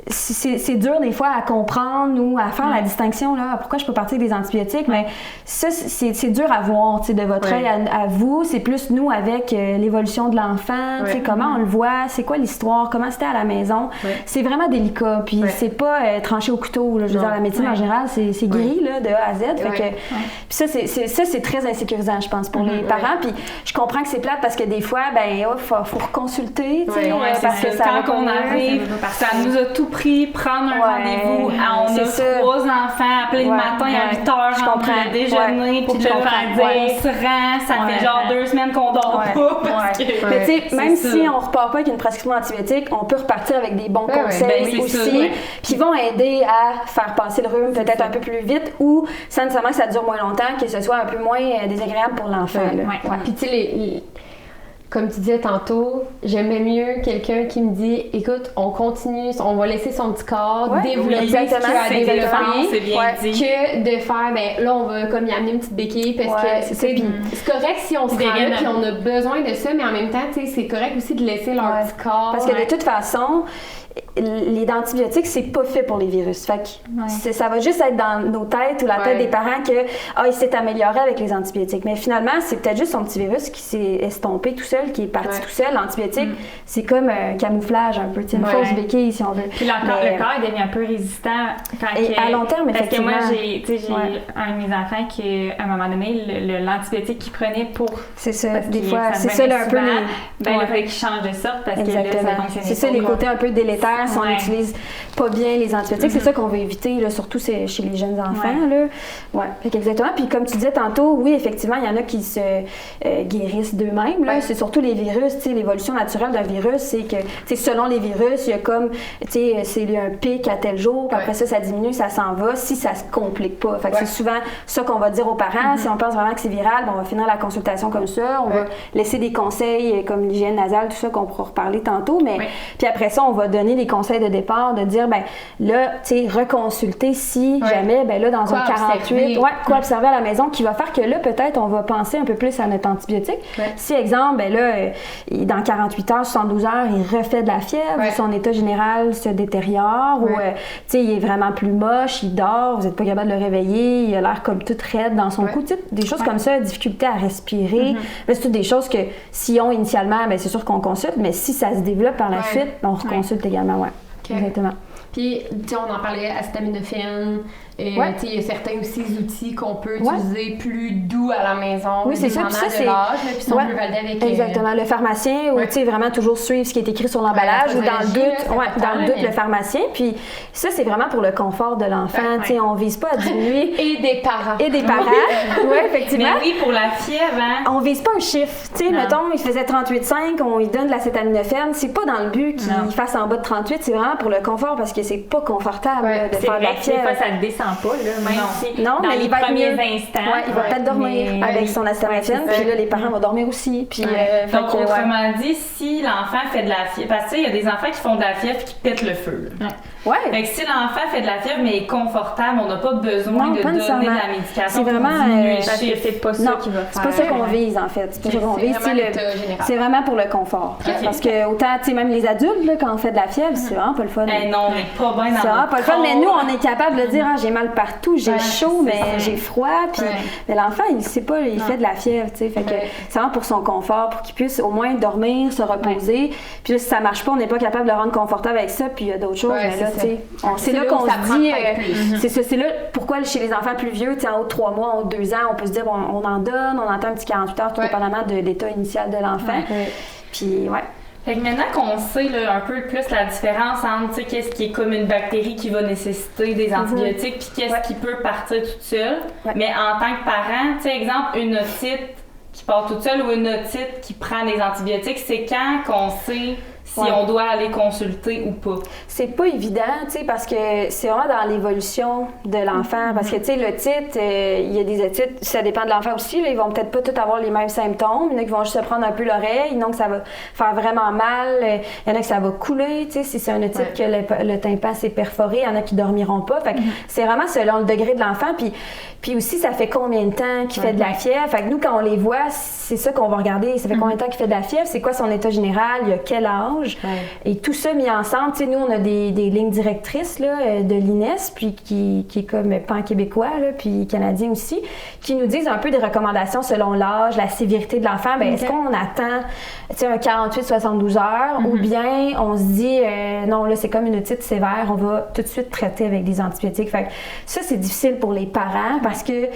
c'est dur des fois à comprendre ou à faire la distinction là, pourquoi je peux partir des antibiotiques, mais ça c'est dur à voir, tu sais, de votre œil à vous. C'est plus nous avec l'évolution de l'enfant, tu sais, comment on le voit, c'est quoi l'histoire, comment c'était à la maison. C'est vraiment délicat, puis c'est pas tranché au couteau là. Je veux dire, la médecine en général c'est gris là, de A à Z. Fait que, puis ça c'est très insécurisant, je pense, pour les parents. Puis je comprends que c'est plate parce que des fois, ben faut reconsulter, tu sais, parce que ça quand on arrive, ça nous a tout pris compris prendre un rendez-vous. On a 3 enfants, appeler le matin à 8 heures, le déjeuner, puis le on se rend, ça fait genre 2 semaines qu'on dort pas. Parce que, mais tu sais, même si on repart pas avec une prescription antibiotique, on peut repartir avec des bons conseils aussi, qui vont aider à faire passer le rhume peut-être un peu plus vite ou sans nécessairement que ça dure moins longtemps, que ce soit un peu moins désagréable pour l'enfant. Puis tu sais, comme tu disais tantôt, j'aimais mieux quelqu'un qui me dit écoute, on continue, on va laisser son petit corps développer ce qu'il a développé, que de faire, ben là, on va comme y amener une petite béquille parce que c'est correct si on se rend là puis on a besoin de ça, mais en même temps, tu sais, c'est correct aussi de laisser leur petit corps. Parce que de toute façon, les antibiotiques, c'est pas fait pour les virus. Fait que ça va juste être dans nos têtes ou la tête des parents que il s'est amélioré avec les antibiotiques. Mais finalement, c'est peut-être juste son petit virus qui s'est estompé tout seul, qui est parti tout seul. L'antibiotique, c'est comme un camouflage un peu, une fausse béquille si on veut. Puis le corps il devient un peu résistant à long terme, effectivement. Parce que moi, j'ai un de mes enfants qui, à un moment donné, l'antibiotique qu'il prenait pour... C'est ça, des fois, c'est ça un peu... il fallait qu'il change de sorte parce que là, ça fonctionnait. C'est ça, les côtés un peu délétères si on n'utilise pas bien les antibiotiques. C'est ça qu'on veut éviter, là, surtout chez les jeunes enfants. Fait exactement. Puis comme tu disais tantôt, oui, effectivement, il y en a qui se guérissent d'eux-mêmes. C'est surtout les virus. L'évolution naturelle d'un virus, c'est que selon les virus, il y a comme, c'est un pic à tel jour, puis après ça diminue, ça s'en va, si ça se complique pas. Fait que c'est souvent ça qu'on va dire aux parents. Si on pense vraiment que c'est viral, on va finir la consultation comme ça. On va laisser des conseils comme l'hygiène nasale, tout ça qu'on pourra reparler tantôt. Mais puis après ça, on va donner des conseils de départ, de dire, ben là, tu sais, reconsulter si jamais, ben là, dans un 48, quoi observer à la maison, qui va faire que là, peut-être, on va penser un peu plus à notre antibiotique. Si, exemple, ben là, dans 48 heures, 72 heures, il refait de la fièvre, son état général se détériore, ou, tu sais, il est vraiment plus moche, il dort, vous n'êtes pas capable de le réveiller, il a l'air comme tout raide dans son cou, tu sais, des choses comme ça, difficulté à respirer. Ben, c'est toutes des choses que, si on initialement, ben c'est sûr qu'on consulte, mais si ça se développe par la suite, ben, on reconsulte également, Exactement. Puis, tu sais, on en parlait, acétaminophène. Il y a certains aussi outils qu'on peut utiliser plus doux à la maison. Oui, c'est ça. Puis ça, c'est l'âge, puis si on peut valider avec... Exactement. Le pharmacien, ou tu sais, vraiment toujours suivre ce qui est écrit sur l'emballage, ou dans le doute, le pharmacien. Puis ça, c'est vraiment pour le confort de l'enfant. Tu sais, on vise pas à diminuer... Et des parents. Oui, effectivement. Mais oui, pour la fièvre, On vise pas un chiffre. Tu sais, mettons, il faisait 38,5, on lui donne de l'acétaminophène. C'est pas dans le but qu'il fasse en bas de 38, c'est vraiment pour le confort, parce que c'est pas confortable de faire de la fièvre. Des fois, ça ne descend pas, là, même si dans mais les il va être mieux. Instants. Il va peut-être dormir avec son acétaminophène, puis là, les parents vont dormir aussi. Puis, donc, autrement dit, si l'enfant fait de la fièvre, parce que il y a des enfants qui font de la fièvre et qui pètent le feu. Fait que si l'enfant fait de la fièvre mais est confortable, on n'a pas besoin de donner de la médication. C'est vraiment parce que c'est pas ça qui va faire. C'est pas ça qu'on vise en fait. C'est pas ça qu'on vise. C'est vraiment pour le confort. Parce que autant, tu sais, même les adultes, là, quand on fait de la fièvre, c'est vraiment pas le fun. Non, on n'est pas bien dans c'est vraiment pas le fun. Mais nous, on est capable de dire, j'ai mal partout, j'ai chaud, mais j'ai froid. Puis mais l'enfant, il sait pas, il fait de la fièvre, tu sais. Fait que c'est vraiment pour son confort, pour qu'il puisse au moins dormir, se reposer. Puis là, si ça marche pas, on n'est pas capable de le rendre confortable avec ça. Puis il y a d'autres choses. Mais là, tu sais, c'est là qu'on se dit, c'est ça, c'est là pourquoi chez les enfants plus vieux, en haut de 3 mois, en haut de 2 ans, on peut se dire, on en donne, on entend un petit 48 heures, tout dépendamment de l'état initial de l'enfant. Puis, Fait que maintenant qu'on sait là, un peu plus la différence entre qu'est-ce qui est comme une bactérie qui va nécessiter des antibiotiques, puis qu'est-ce qui peut partir toute seule, mais en tant que parent, tu sais, exemple, une otite qui part toute seule ou une otite qui prend des antibiotiques, c'est quand qu'on sait si on doit aller consulter ou pas? C'est pas évident, tu sais, parce que c'est vraiment dans l'évolution de l'enfant. Parce que, tu sais, l'otite, il y a des otites, ça dépend de l'enfant aussi, là, ils vont peut-être pas tous avoir les mêmes symptômes. Il y en a qui vont juste se prendre un peu l'oreille, il y en a que ça va faire vraiment mal, il y en a que ça va couler, tu sais, si c'est un otite que le tympan s'est perforé, il y en a qui dormiront pas. Fait que c'est vraiment selon le degré de l'enfant. Puis aussi, ça fait combien de temps qu'il fait de la fièvre? Fait que nous, quand on les voit, c'est ça qu'on va regarder. Ça fait combien de temps qu'il fait de la fièvre? C'est quoi son état général? Il a quel âge? Et tout ça mis ensemble, tu sais, nous, on a des lignes directrices là, de l'INES, puis qui est comme pan-québécois, là, puis canadien aussi, qui nous disent un peu des recommandations selon l'âge, la sévérité de l'enfant. Ben, est-ce qu'on attend, tu sais, un 48-72 heures, ou bien on se dit, non, là, c'est comme une otite sévère, on va tout de suite traiter avec des antibiotiques. Fait que ça, c'est difficile pour les parents, parce que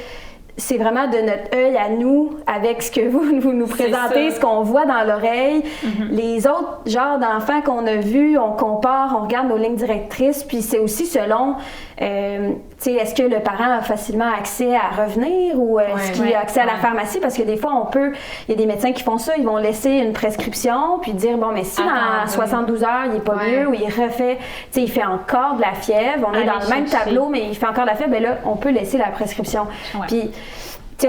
c'est vraiment de notre œil à nous, avec ce que vous nous présentez, ce qu'on voit dans l'oreille. Les autres genres d'enfants qu'on a vus, on compare, on regarde nos lignes directrices, puis c'est aussi selon, est-ce que le parent a facilement accès à revenir ou est-ce qu'il a accès à la pharmacie? Parce que des fois, il y a des médecins qui font ça, ils vont laisser une prescription, puis dire, bon, mais si dans 72 heures, il n'est pas mieux ou il refait, il fait encore de la fièvre, on est dans le même tableau, mais il fait encore de la fièvre, bien là, on peut laisser la prescription. Puis,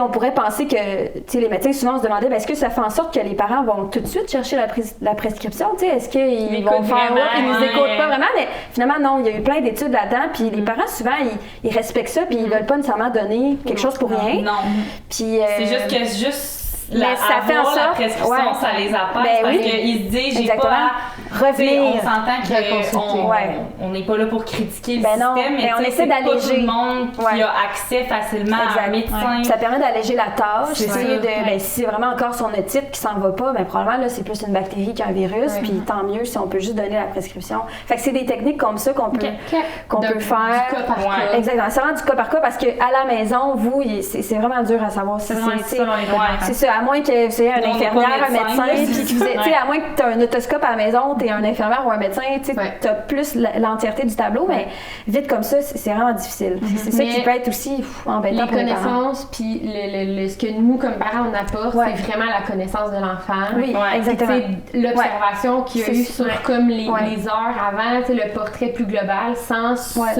on pourrait penser que les médecins souvent se demandaient est-ce que ça fait en sorte que les parents vont tout de suite chercher la prescription? Est-ce qu'ils vont faire ils nous écoutent pas vraiment? Mais finalement, non, il y a eu plein d'études là-dedans. Puis les parents, souvent, ils respectent ça puis ils veulent pas nécessairement donner quelque chose pour rien. Non. Puis, c'est juste que ça fait en sorte la prescription, ça les apaise parce qu'ils se disent j'ai pas revenir. On s'entend qu'on n'est pas là pour critiquer le système, mais on essaie d'alléger. Pas tout le monde qui a accès facilement à un médecin. Ça permet d'alléger la tâche. Si c'est vraiment encore son otite qui s'en va pas, probablement là, c'est plus une bactérie qu'un virus, puis tant mieux si on peut juste donner la prescription. Fait que c'est des techniques comme ça qu'on peut faire. Du cas par cas. Exactement. C'est vraiment du cas par cas parce qu'à la maison, vous, c'est vraiment dur à savoir si c'est ça. À moins que vous ayez un infirmière, un médecin, puis à moins que tu aies un otoscope à la maison, tu es un infirmière ou un médecin, tu as plus l'entièreté du tableau, mais vite comme ça, c'est vraiment difficile. C'est ça qui peut être aussi embêtant pour les parents. Les connaissanses, puis ce que nous, comme parents, on apporte, c'est vraiment la connaissance de l'enfant. Oui, exactement. L'observation qu'il y a eu sur comme les heures avant, le portrait plus global, sans ça.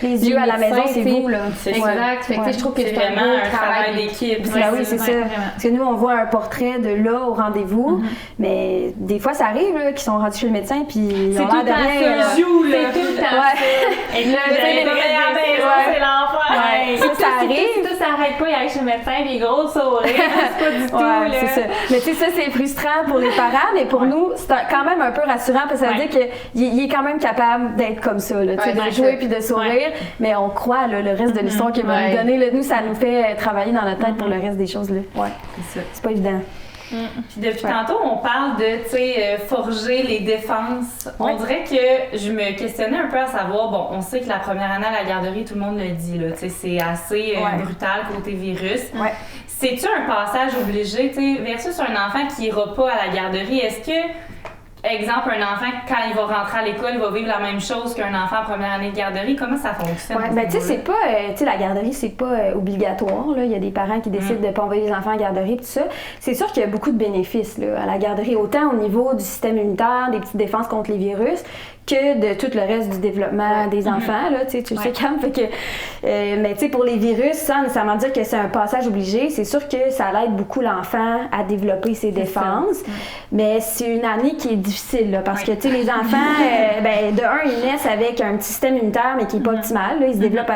Les yeux à la maison, c'est vous, là. Exact. Fait que je trouve que c'est vraiment un travail d'équipe. Oui, c'est ça. Parce que nous, on voit un portrait de là au rendez-vous, mais des fois, ça arrive qu'ils sont rendus chez le médecin, puis ils ont l'air de rien. C'est tout le temps ça. Et là, c'est l'enfer. Ça arrive. Ça s'arrête pas, il arrive chez le médecin, des gros sourires. C'est pas du tout, là. C'est ça. Mais tu sais, ça, c'est frustrant pour les parents, mais pour nous, c'est quand même un peu rassurant, parce que ça veut dire qu'il est quand même capable d'être comme ça, là, de jouer puis de sourire, mais on croit le reste de l'histoire qu'il va nous donner. Là, nous, ça nous fait travailler dans notre tête pour le reste des choses. Là. C'est pas évident. Puis depuis tantôt, on parle de forger les défenses. On dirait que je me questionnais un peu à savoir, bon, on sait que la première année à la garderie, tout le monde le dit, là, c'est assez brutal côté virus. C'est-tu un passage obligé, versus un enfant qui ira pas à la garderie? Est-ce que, exemple, un enfant, quand il va rentrer à l'école, il va vivre la même chose qu'un enfant en première année de garderie? Comment ça fonctionne? C'est pas... la garderie, c'est pas obligatoire. Là. Il y a des parents qui décident de ne pas envoyer les enfants à la garderie, tout ça. C'est sûr qu'il y a beaucoup de bénéfices là, à la garderie, autant au niveau du système immunitaire, des petites défenses contre les virus, que de tout le reste du développement des enfants, là, tu le sais, Cam, fait que, mais tu sais, pour les virus, sans nécessairement dire que c'est un passage obligé, c'est sûr que ça aide beaucoup l'enfant à développer ses défenses, mais c'est une année qui est difficile, là, parce que, tu sais, les enfants, de un, ils naissent avec un petit système immunitaire, mais qui n'est pas optimal, là, ils se développent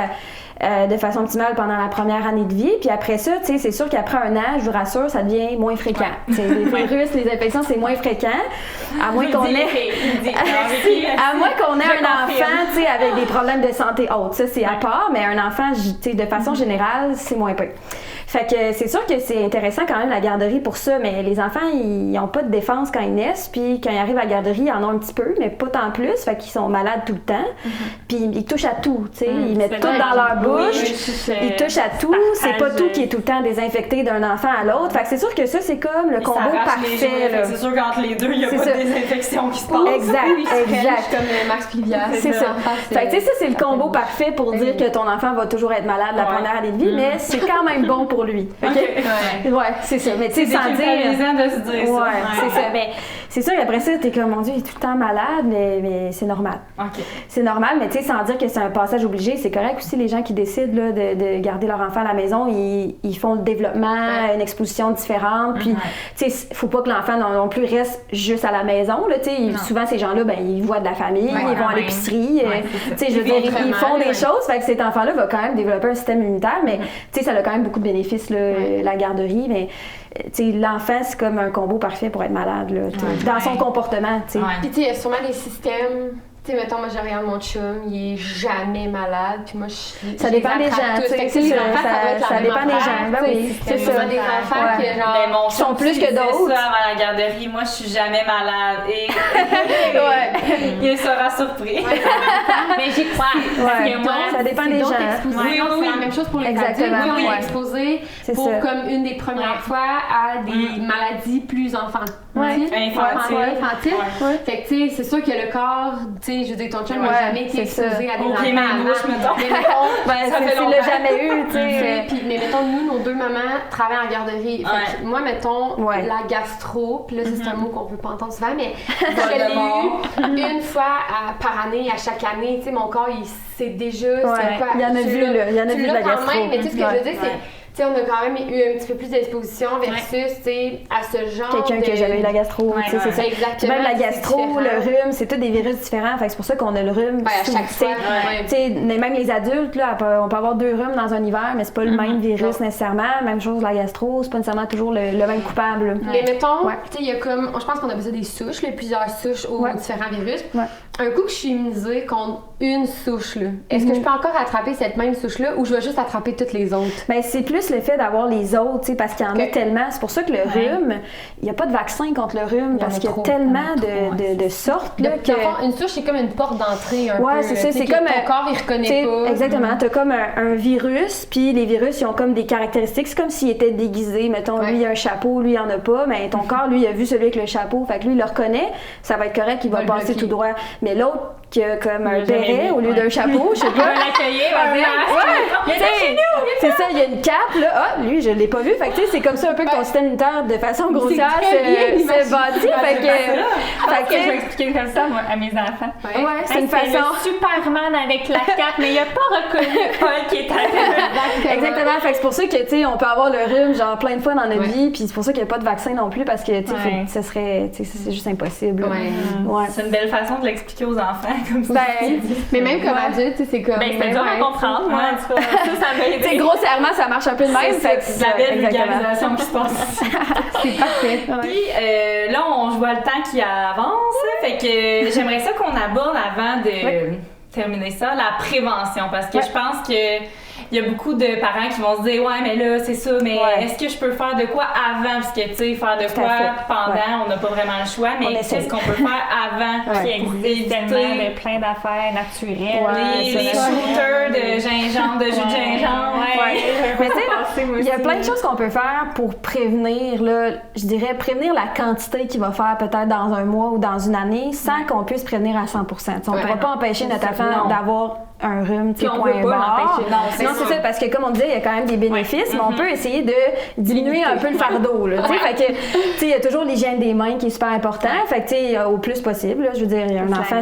de façon optimale pendant la première année de vie. Puis après ça, tu sais, c'est sûr qu'après un an, je vous rassure, ça devient moins fréquent. Les virus, les infections, c'est moins fréquent. À moins qu'on ait un enfant, tu sais, avec des problèmes de santé haute. Ça, c'est à part, mais un enfant, tu sais, de façon générale, c'est moins peu. Fait que c'est sûr que c'est intéressant quand même la garderie pour ça, mais les enfants, ils n'ont pas de défense quand ils naissent, puis quand ils arrivent à la garderie, ils en ont un petit peu, mais pas tant plus, fait qu'ils sont malades tout le temps. Puis ils touchent à tout, tu sais, ils mettent tout dans leur bouche, ils touchent à tout, c'est pas tout qui est tout le temps désinfecté d'un enfant à l'autre. Fait que c'est sûr que ça, c'est comme le combo parfait. Là. C'est sûr qu'entre les deux, il n'y a pas de désinfection qui se passe. Exact. Comme Max Pivière. C'est ça. Fait que tu sais, ça, c'est le combo parfait pour dire que ton enfant va toujours être malade la première année de vie, mais c'est quand même bon pour lui. C'est ça. Mais tu sais, sans dire. De se dire ça. C'est ça. Mais c'est sûr qu'après ça, t'es comme, mon Dieu, il est tout le temps malade, mais c'est normal. C'est normal, mais tu sais, sans dire que c'est un passage obligé, c'est correct aussi les gens qui décident là, de garder leur enfant à la maison, ils font le développement, une exposition différente. Puis, tu sais, faut pas que l'enfant non plus reste juste à la maison. Là, souvent, ces gens-là, ils voient de la famille, ils vont à l'épicerie. Tu sais, je veux dire, ils font des choses. Fait que cet enfant-là va quand même développer un système immunitaire, mais tu sais, ça a quand même beaucoup de bénéfices, là, la garderie. Mais l'enfant, c'est comme un combo parfait pour être malade, là, dans son comportement. Puis, il y a sûrement des systèmes Tu sais, mettons, moi, je regarde mon chum, il est jamais malade, puis moi, ça dépend des gens, tu sais, ça dépend des gens. Ben oui, c'est ça. Des enfants qui, genre, sont plus que d'autres. Ça avant la garderie, moi, je suis jamais malade. Et il sera surpris. Mais j'y crois. Ça dépend des gens. Oui, c'est la même chose pour les adultes. Oui, exposés pour comme une des premières fois à des maladies plus infantiles. Fait que, tu sais, c'est sûr que le corps, tu sais, je veux dire, ton chum n'a jamais été exposé à des enfants. Ça fait longtemps. Jamais eu, tu sais. Mais mettons, nous, nos deux mamans travaillent en garderie. Fait que moi, mettons, la gastro, puis là, c'est un mot qu'on peut pas entendre souvent, mais je l'ai eu une fois par année, à chaque année. Tu sais, mon corps, il sait déjà. Il y en a vu, là. Il y en a vu de la gastro. Mais tu sais, ce que je veux dire, c'est. Tu sais, on a quand même eu un petit peu plus d'exposition versus, tu sais, à ce genre quelqu'un qui a jamais eu la gastro, tu sais, c'est ça. Exactement. Même la gastro, le rhume, c'est tous des virus différents. Fait que c'est pour ça qu'on a le rhume. À chaque fois. Tu sais, même les adultes, là, on peut avoir 2 rhumes dans un hiver, mais c'est pas le même virus nécessairement. Même chose, la gastro, c'est pas nécessairement toujours le même coupable. Mais mettons, tu sais, il y a comme, je pense qu'on a besoin des souches, plusieurs souches aux différents virus. Un coup que je suis immunisée contre une souche, là, est-ce que je peux encore attraper cette même souche-là ou je vais juste attraper toutes les autres? Ben, c'est plus le fait d'avoir les autres, tu sais, parce qu'il y en a tellement. C'est pour ça que le rhume, il n'y a pas de vaccin contre le rhume parce qu'il y a tellement de sortes. Là, une souche, c'est comme une porte d'entrée un peu. Ouais, c'est ça. C'est comme ton corps, il reconnaît pas. Exactement. T'as comme un virus, puis les virus, ils ont comme des caractéristiques. C'est comme s'ils étaient déguisés. Mettons, lui, il a un chapeau, lui, il en a pas. Mais ton corps, lui, il a vu celui avec le chapeau. Fait que lui, il le reconnaît. Ça va être correct, il va passer tout droit. Mais l'autre, qui a comme un béret au lieu d'un chapeau, je sais pas. L'accueillir, on va dire. C'est ça, il y a une cape, là. Ah, lui, je l'ai pas vu. Fait que, tu sais, c'est comme ça un peu que ton système immunitaire, de façon grossière, se bâtit. Fait que je vais expliquer comme ça, moi, à mes enfants. C'est une façon. Le Superman avec la cape, mais il a pas reconnu Paul qui est arrivé. Exactement. Fait que c'est pour ça que, tu sais, on peut avoir le rhume, genre, plein de fois dans notre vie. Puis c'est pour ça qu'il n'y a pas de vaccin non plus, parce que, tu sais, ce serait, tu sais, c'est juste impossible. C'est une belle façon de l'expliquer aux enfants, comme ça. Mais même comme adulte, c'est comme. C'est dur à comprendre, moi, en tout cas. Ça m'a aidé. Tu sais, grossièrement, ça marche un peu de même. C'est la belle vulgarisation qui se passe. C'est parfait. Puis là, je vois le temps qui avance. Fait que j'aimerais ça qu'on aborde avant de terminer ça, la prévention. Parce que je pense que il y a beaucoup de parents qui vont se dire ouais, mais là, c'est ça, mais est-ce que je peux faire de quoi avant? Parce que, tu sais, faire de quoi pendant, on n'a pas vraiment le choix, mais qu'est-ce qu'on peut faire avant? Qui existe tellement plein d'affaires naturelles. Les shooters de gingembre, de jus de gingembre. Mais tu sais, il y a plein de choses qu'on peut faire pour prévenir, là, je dirais, prévenir la quantité qu'il va faire peut-être dans un mois ou dans une année sans qu'on puisse prévenir à 100%. On ne pourra pas empêcher notre enfant d'avoir un rhume, puis on peut pas l'empêcher. Non, c'est ça, parce que comme on disait, il y a quand même des bénéfices, mais on peut essayer de diminuer un peu le fardeau, là, fait que, tu sais, il y a toujours l'hygiène des mains qui est super important, fait que, tu sais, au plus possible, là, je veux dire, un enfant,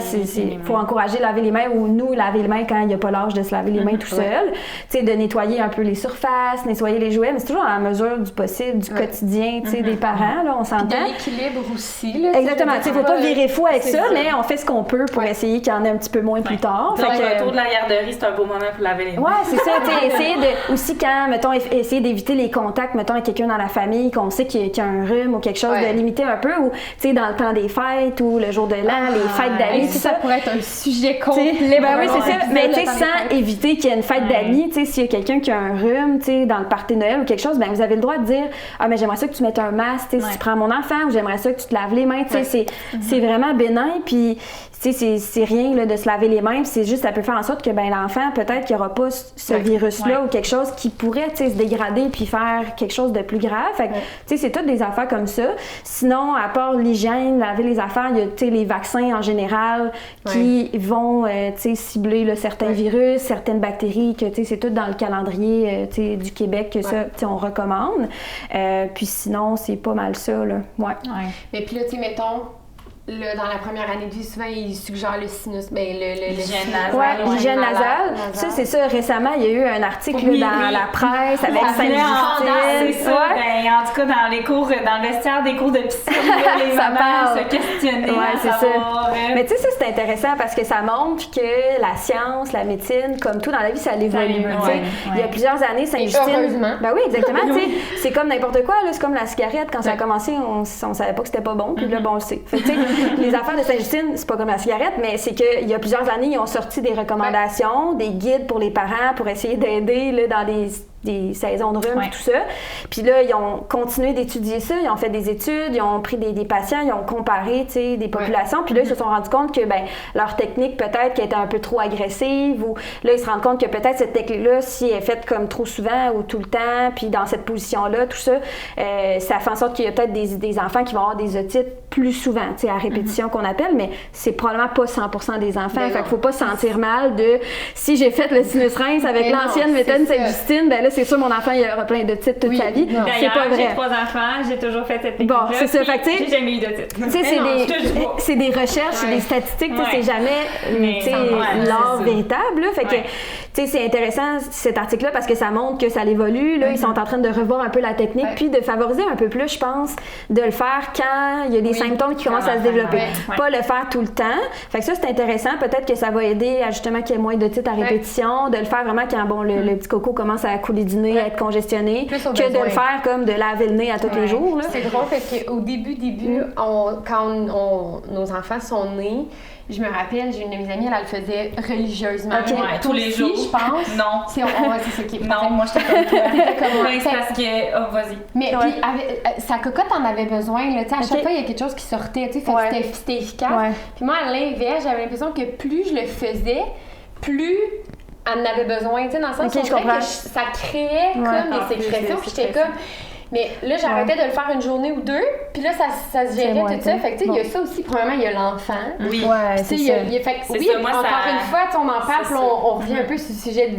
faut encourager laver les mains ou nous laver les mains quand il n'y a pas l'âge de se laver les mains tout seul, tu sais, de nettoyer un peu les surfaces, nettoyer les jouets, mais c'est toujours à la mesure du possible, du quotidien, tu sais, des parents, là, on s'entend. De l'équilibre aussi, là. Exactement, tu sais, faut pas virer fou avec ça, mais on fait ce qu'on peut pour essayer qu'il y en ait un petit peu moins plus tard. Fait que, la garderie, c'est un beau moment pour laver les mains. Ouais, c'est ça. Essayer de, aussi quand, mettons, essayer d'éviter les contacts, mettons, avec quelqu'un dans la famille qu'on sait qu'il y a un rhume ou quelque chose, de limiter un peu, ou, tu sais, dans le temps des fêtes ou le jour de l'an, les fêtes d'amis, tout ça. Ça pourrait être un sujet complet. Ben oui, c'est ça. Mais, tu sais, sans éviter qu'il y ait une fête d'amis, tu sais, s'il y a quelqu'un qui a un rhume, tu sais, dans le party de Noël ou quelque chose, ben vous avez le droit de dire, ah, mais j'aimerais ça que tu mettes un masque, tu sais, si tu prends mon enfant, ou j'aimerais ça que tu te laves les mains, tu sais, c'est vraiment bénin, puis c'est rien là, de se laver les mains, c'est juste ça peut faire en sorte que ben l'enfant peut-être qu'il n'y aura pas ce virus-là ou quelque chose qui pourrait se dégrader puis faire quelque chose de plus grave. Fait que c'est toutes des affaires comme ça. Sinon, à part l'hygiène, laver les affaires, il y a les vaccins en général qui vont cibler là, certains virus, certaines bactéries, que c'est tout dans le calendrier du Québec que ça on recommande. Puis sinon, c'est pas mal ça. Là. Mais puis là, mettons, là, dans la première année de vie, souvent, ils suggèrent le sinus, l'hygiène nasale. Oui, l'hygiène nasale. Ça, c'est ça. Récemment, il y a eu un article dans la presse avec Sainte-Justine. C'est ça. Ben, en tout cas, dans les cours, dans le vestiaire des cours de piscine, les mamans se questionnaient. Oui, c'est ça. Mais tu sais, ça, c'est intéressant parce que ça montre que la science, la médecine, comme tout dans la vie, ça évolue. Il y a plusieurs années, Sainte-Justine. Heureusement. Ben oui, exactement. C'est comme n'importe quoi. C'est comme la cigarette. Quand ça a commencé, on savait pas que c'était pas bon. Puis là, bon, on le sait. Les affaires de Sainte-Justine, c'est pas comme la cigarette, mais c'est qu'il y a plusieurs années, ils ont sorti des recommandations, des guides pour les parents pour essayer d'aider là, dans des saisons de rhume et tout ça. Puis là, ils ont continué d'étudier ça, ils ont fait des études, ils ont pris des patients, ils ont comparé, tu sais, des populations. Puis là, ils se sont rendus compte que, ben, leur technique, peut-être, qui était un peu trop agressive, ou là, ils se rendent compte que peut-être cette technique-là, si elle est faite comme trop souvent ou tout le temps, puis dans cette position-là, tout ça, ça fait en sorte qu'il y a peut-être des enfants qui vont avoir des otites plus souvent, tu sais, à répétition qu'on appelle, mais c'est probablement pas 100% des enfants. Fait qu'il faut pas se sentir mal de si j'ai fait le sinus rince avec l'ancienne méthode Sainte-Justine, ben là, c'est sûr, mon enfant, il aura plein d'otites toute sa vie. C'est pas vrai. J'ai 3 enfants, j'ai toujours fait cette technique. Bon, c'est ça. Fait que, j'ai jamais eu d'otite. Tu sais, c'est des recherches, c'est des statistiques, c'est jamais l'art véritable, là. Fait que, tu sais, c'est intéressant, cet article-là, parce que ça montre que ça évolue, là. Ils sont en train de revoir un peu la technique, puis de favoriser un peu plus, je pense, de le faire quand il y a des symptômes qui commencent à se développer. Pas le faire tout le temps. Fait que ça, c'est intéressant. Peut-être que ça va aider à justement qu'il y ait moins d'otites à répétition, de le faire vraiment quand, bon, le petit coco commence à couler du nez, à être congestionné, que de le faire comme de laver le nez à tous les jours, là. C'est drôle parce qu'au début, quand nos enfants sont nés, je me rappelle, j'ai une de mes amies, elle le faisait religieusement. Tous les jours. Je pense. Non. C'est ça qui est non, moi, j'étais comme toi. C'est parce que... Oh, vas-y. Mais puis, sa cocotte en avait besoin. Là, à chaque fois, il y a quelque chose qui sortait. Fait que c'était efficace. Puis moi, à l'inverse, j'avais l'impression que plus je le faisais, plus elle en avait besoin. Dans le sens où ça créait comme des sécrétions. Puis j'étais comme... Mais là, j'arrêtais de le faire une journée ou deux, puis là, ça se gérait tout ça. Fait que, tu sais, il y a ça aussi, premièrement, il y a l'enfant. Oui, c'est ça. Encore une fois, on en parle, puis on revient un peu sur le sujet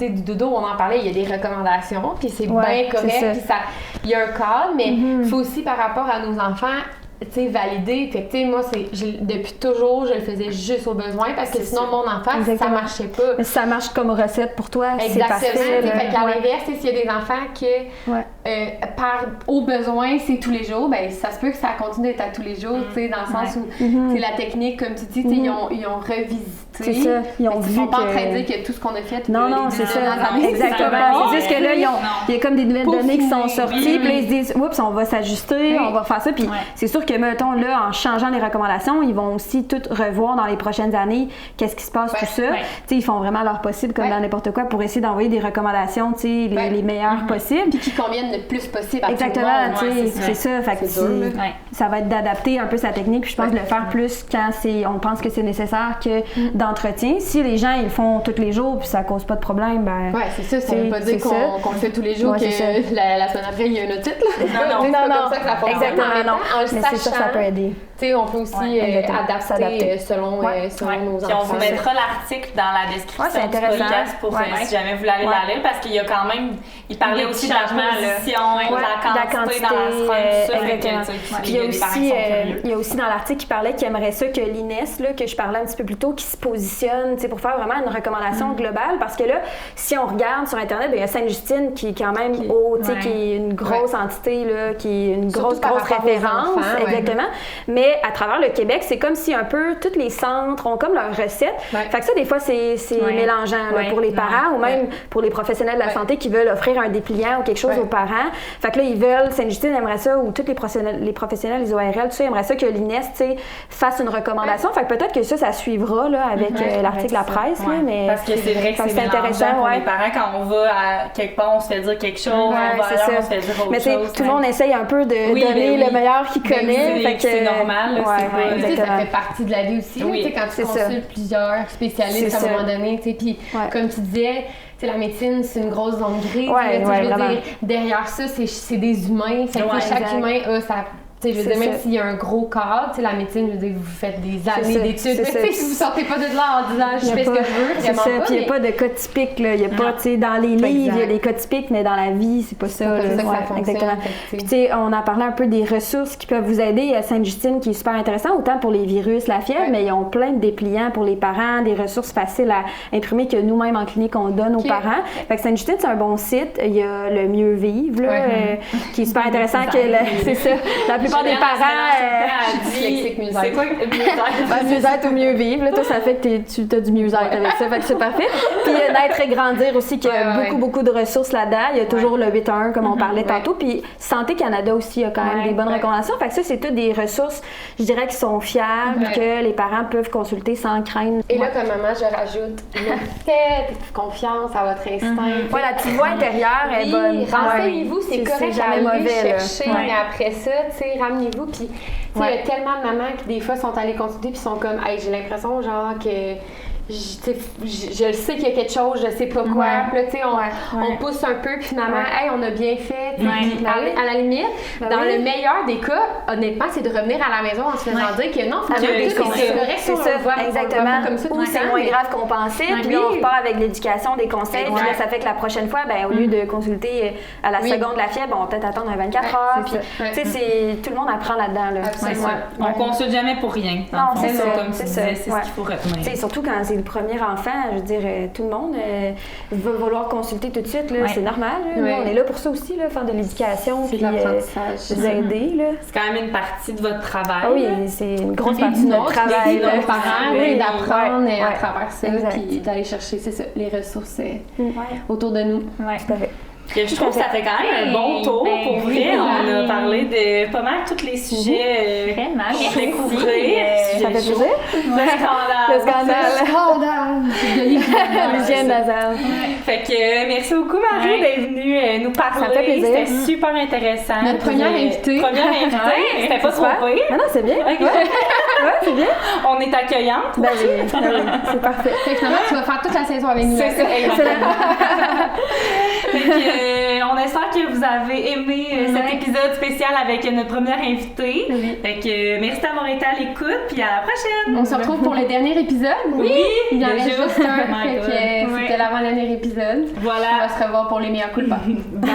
du dodo, on en parlait, il y a des recommandations, puis c'est bien correct, puis il y a un cadre, mais il faut aussi, par rapport à nos enfants, tu sais, valider. Fait que, tu sais, moi, depuis toujours, je le faisais juste au besoin parce que sinon, mon enfant, ça marchait pas. Mais si ça marche comme recette pour toi, c'est parfait. Exactement. Fait qu'à l'inverse, s'il y a des enfants que, au besoin, c'est tous les jours, ben ça se peut que ça continue d'être à tous les jours, tu sais, dans le sens où, c'est la technique, comme tu dis, ils ont revisité. C'est ça. Ils ont vu sont pas en train de dire que tout ce qu'on a fait. Non, c'est ça. Exactement. C'est juste que là, il y a comme des nouvelles données qui sont sorties, puis là, ils se disent, oups, on va s'ajuster, on va faire ça. Puis c'est sûr que, mettons, là, en changeant les recommandations, ils vont aussi tout revoir dans les prochaines années, qu'est-ce qui se passe, tout ça. Tu sais, ils font vraiment leur possible, comme dans n'importe quoi, pour essayer d'envoyer des recommandations, tu sais, les meilleures possibles. Puis qui conviennent le plus possible à tout le monde. Exactement, tu sais, c'est ça. Fait que ça va être d'adapter un peu sa technique, puis je pense de le faire plus quand on pense que c'est nécessaire que d'entretien. Si les gens, ils le font tous les jours, puis ça cause pas de problème, ben... Ouais, c'est ça. Ça veut pas dire qu'on le fait tous les jours, que la semaine après, il y a une otite, là. Non, comme ça que ça fonctionne. Exactement, non. Mais c'est sûr que ça peut aider. Tu sais, on peut aussi adapter selon nos enfants. Puis on vous mettra l'article dans la description du podcast pour si jamais vous voulez aller la lire, parce qu'il y a quand même... Il parlait aussi de la position, de la quantité dans la seringue, exactement. Puis il y a aussi dans l'article qui parlait qu'il aimerait ça que l'INES, que je parlais un petit peu plus tôt, qui se positionne pour faire vraiment une recommandation globale, parce que là, si on regarde sur Internet, il y a Sainte-Justine qui est quand même qui est une grosse entité, là, qui est une grosse référence, exactement. Mais à travers le Québec, c'est comme si un peu tous les centres ont comme leur recette. Fait que ça, des fois, c'est mélangeant là, pour les parents ou même pour les professionnels de la santé qui veulent offrir un dépliant ou quelque chose aux parents. Fait que là, ils veulent, Sainte-Justine aimerait ça, ou tous les professionnels, les ORL, tout ça, aimeraient ça que l'INES fasse une recommandation. Fait que peut-être que ça suivra là, avec l'article de la presse. Là, mais parce que c'est vrai que c'est intéressant pour les parents. Quand on va à quelque part, on se fait dire quelque chose, on va ailleurs, on se fait dire autre chose. Tout le monde essaye un peu de donner le meilleur qu'il connaît. C'est normal. Ça fait partie de la vie aussi. Quand tu consultes plusieurs spécialistes à un moment donné, puis comme tu disais, la médecine, c'est une grosse zone grise. Je veux dire, derrière ça, c'est des humains. Chaque humain a sa... Je veux dire, même s'il y a un gros cadre, la médecine, je veux dire, vous faites des années d'études. Mais si vous sortez pas de là en disant je fais ce que je veux, c'est ça. Puis il n'y a pas de cas typiques. Il n'y a pas, dans les livres, il y a des cas typiques, mais dans la vie, c'est pas ça. C'est comme ça que ça fonctionne. Exactement. Puis on a parlé un peu des ressources qui peuvent vous aider à Sainte-Justine, qui est super intéressant, autant pour les virus, la fièvre, mais ils ont plein de dépliants pour les parents, des ressources faciles à imprimer que nous-mêmes en clinique, on donne aux parents. Fait que Sainte-Justine, c'est un bon site. Il y a le Mieux Vivre, qui est super intéressant. C'est ça. La plupart plupart des parents... dyslexique, mieux-être. C'est quoi mieux-être? Mieux-être ou mieux vivre. Là, toi, ça fait que tu as du mieux-être avec ça. Fait que c'est parfait. Puis Naître et Grandir aussi, qu'il y a beaucoup de ressources là-dedans. Il y a toujours le 8-1, comme on parlait tantôt. Puis Santé Canada aussi, il y a quand même des bonnes recommandations. Fait que ça, c'est toutes des ressources, je dirais, qui sont fiables, que les parents peuvent consulter sans craindre. Et là, comme maman, je rajoute, faites confiance à votre instinct. Ouais, la petite voix intérieure est bonne. Renseignez-vous, c'est correct, jamais mauvais. Chercher, mais après ça, tu sais, ramenez-vous. Puis, tu sais, il y a tellement de mamans qui, des fois, sont allées consulter puis sont comme, hey, j'ai l'impression, genre, que je le sais qu'il y a quelque chose, je sais pas quoi. Puis là, tu sais, on pousse un peu, puis finalement, hey, on a bien fait. Puis à la limite, dans le meilleur des cas, honnêtement, c'est de revenir à la maison en se faisant dire que non, c'est correct, c'est ça, exactement. Comme ça, ou c'est moins grave qu'on pensait, puis on repart avec l'éducation, des conseils, puis là, ça fait que la prochaine fois, ben, au lieu de consulter à la seconde la fièvre, on va peut-être attendre un 24 heures. Puis, tu sais, tout le monde apprend là-dedans. On consulte jamais pour rien. Non, c'est ça. Comme tu disais, c'est ce qu'il faut retenir. Surtout quand c'est le premier enfant, je veux dire, tout le monde va vouloir consulter tout de suite, là, c'est normal. Là. Nous, on est là pour ça aussi, là, faire de l'éducation, puis vous aider. Là. C'est quand même une partie de votre travail. Ah oui, c'est une grosse partie de notre travail. Nos parents, d'apprendre à travers ça, puis d'aller chercher les ressources autour de nous. Tout à fait. Je trouve que ça fait quand même un bon tour. Pour vrai, on a parlé de pas mal tous les sujets qu'on découvrir. Ça fait plaisir. Le scandale. L'hygiène nasale. Fait que merci beaucoup, Marie, d'être venue nous parler. Ça me fait plaisir. C'était super intéressant. Notre première invitée. C'était pas trop pire. Mais non, c'est bien. Ouais, c'est bien. On est accueillante. Ben oui, c'est parfait. Fait que finalement, tu vas faire toute la saison avec nous. C'est ça, exactement. Fait que, on espère que vous avez aimé cet épisode spécial avec notre première invitée. Fait que merci d'avoir été à l'écoute, puis à la prochaine. On se retrouve pour le dernier épisode. Oui, il y en a juste un. Fait que c'était l'avant-dernier épisode. Voilà. On va se revoir pour les meilleurs coups de pas. Bye!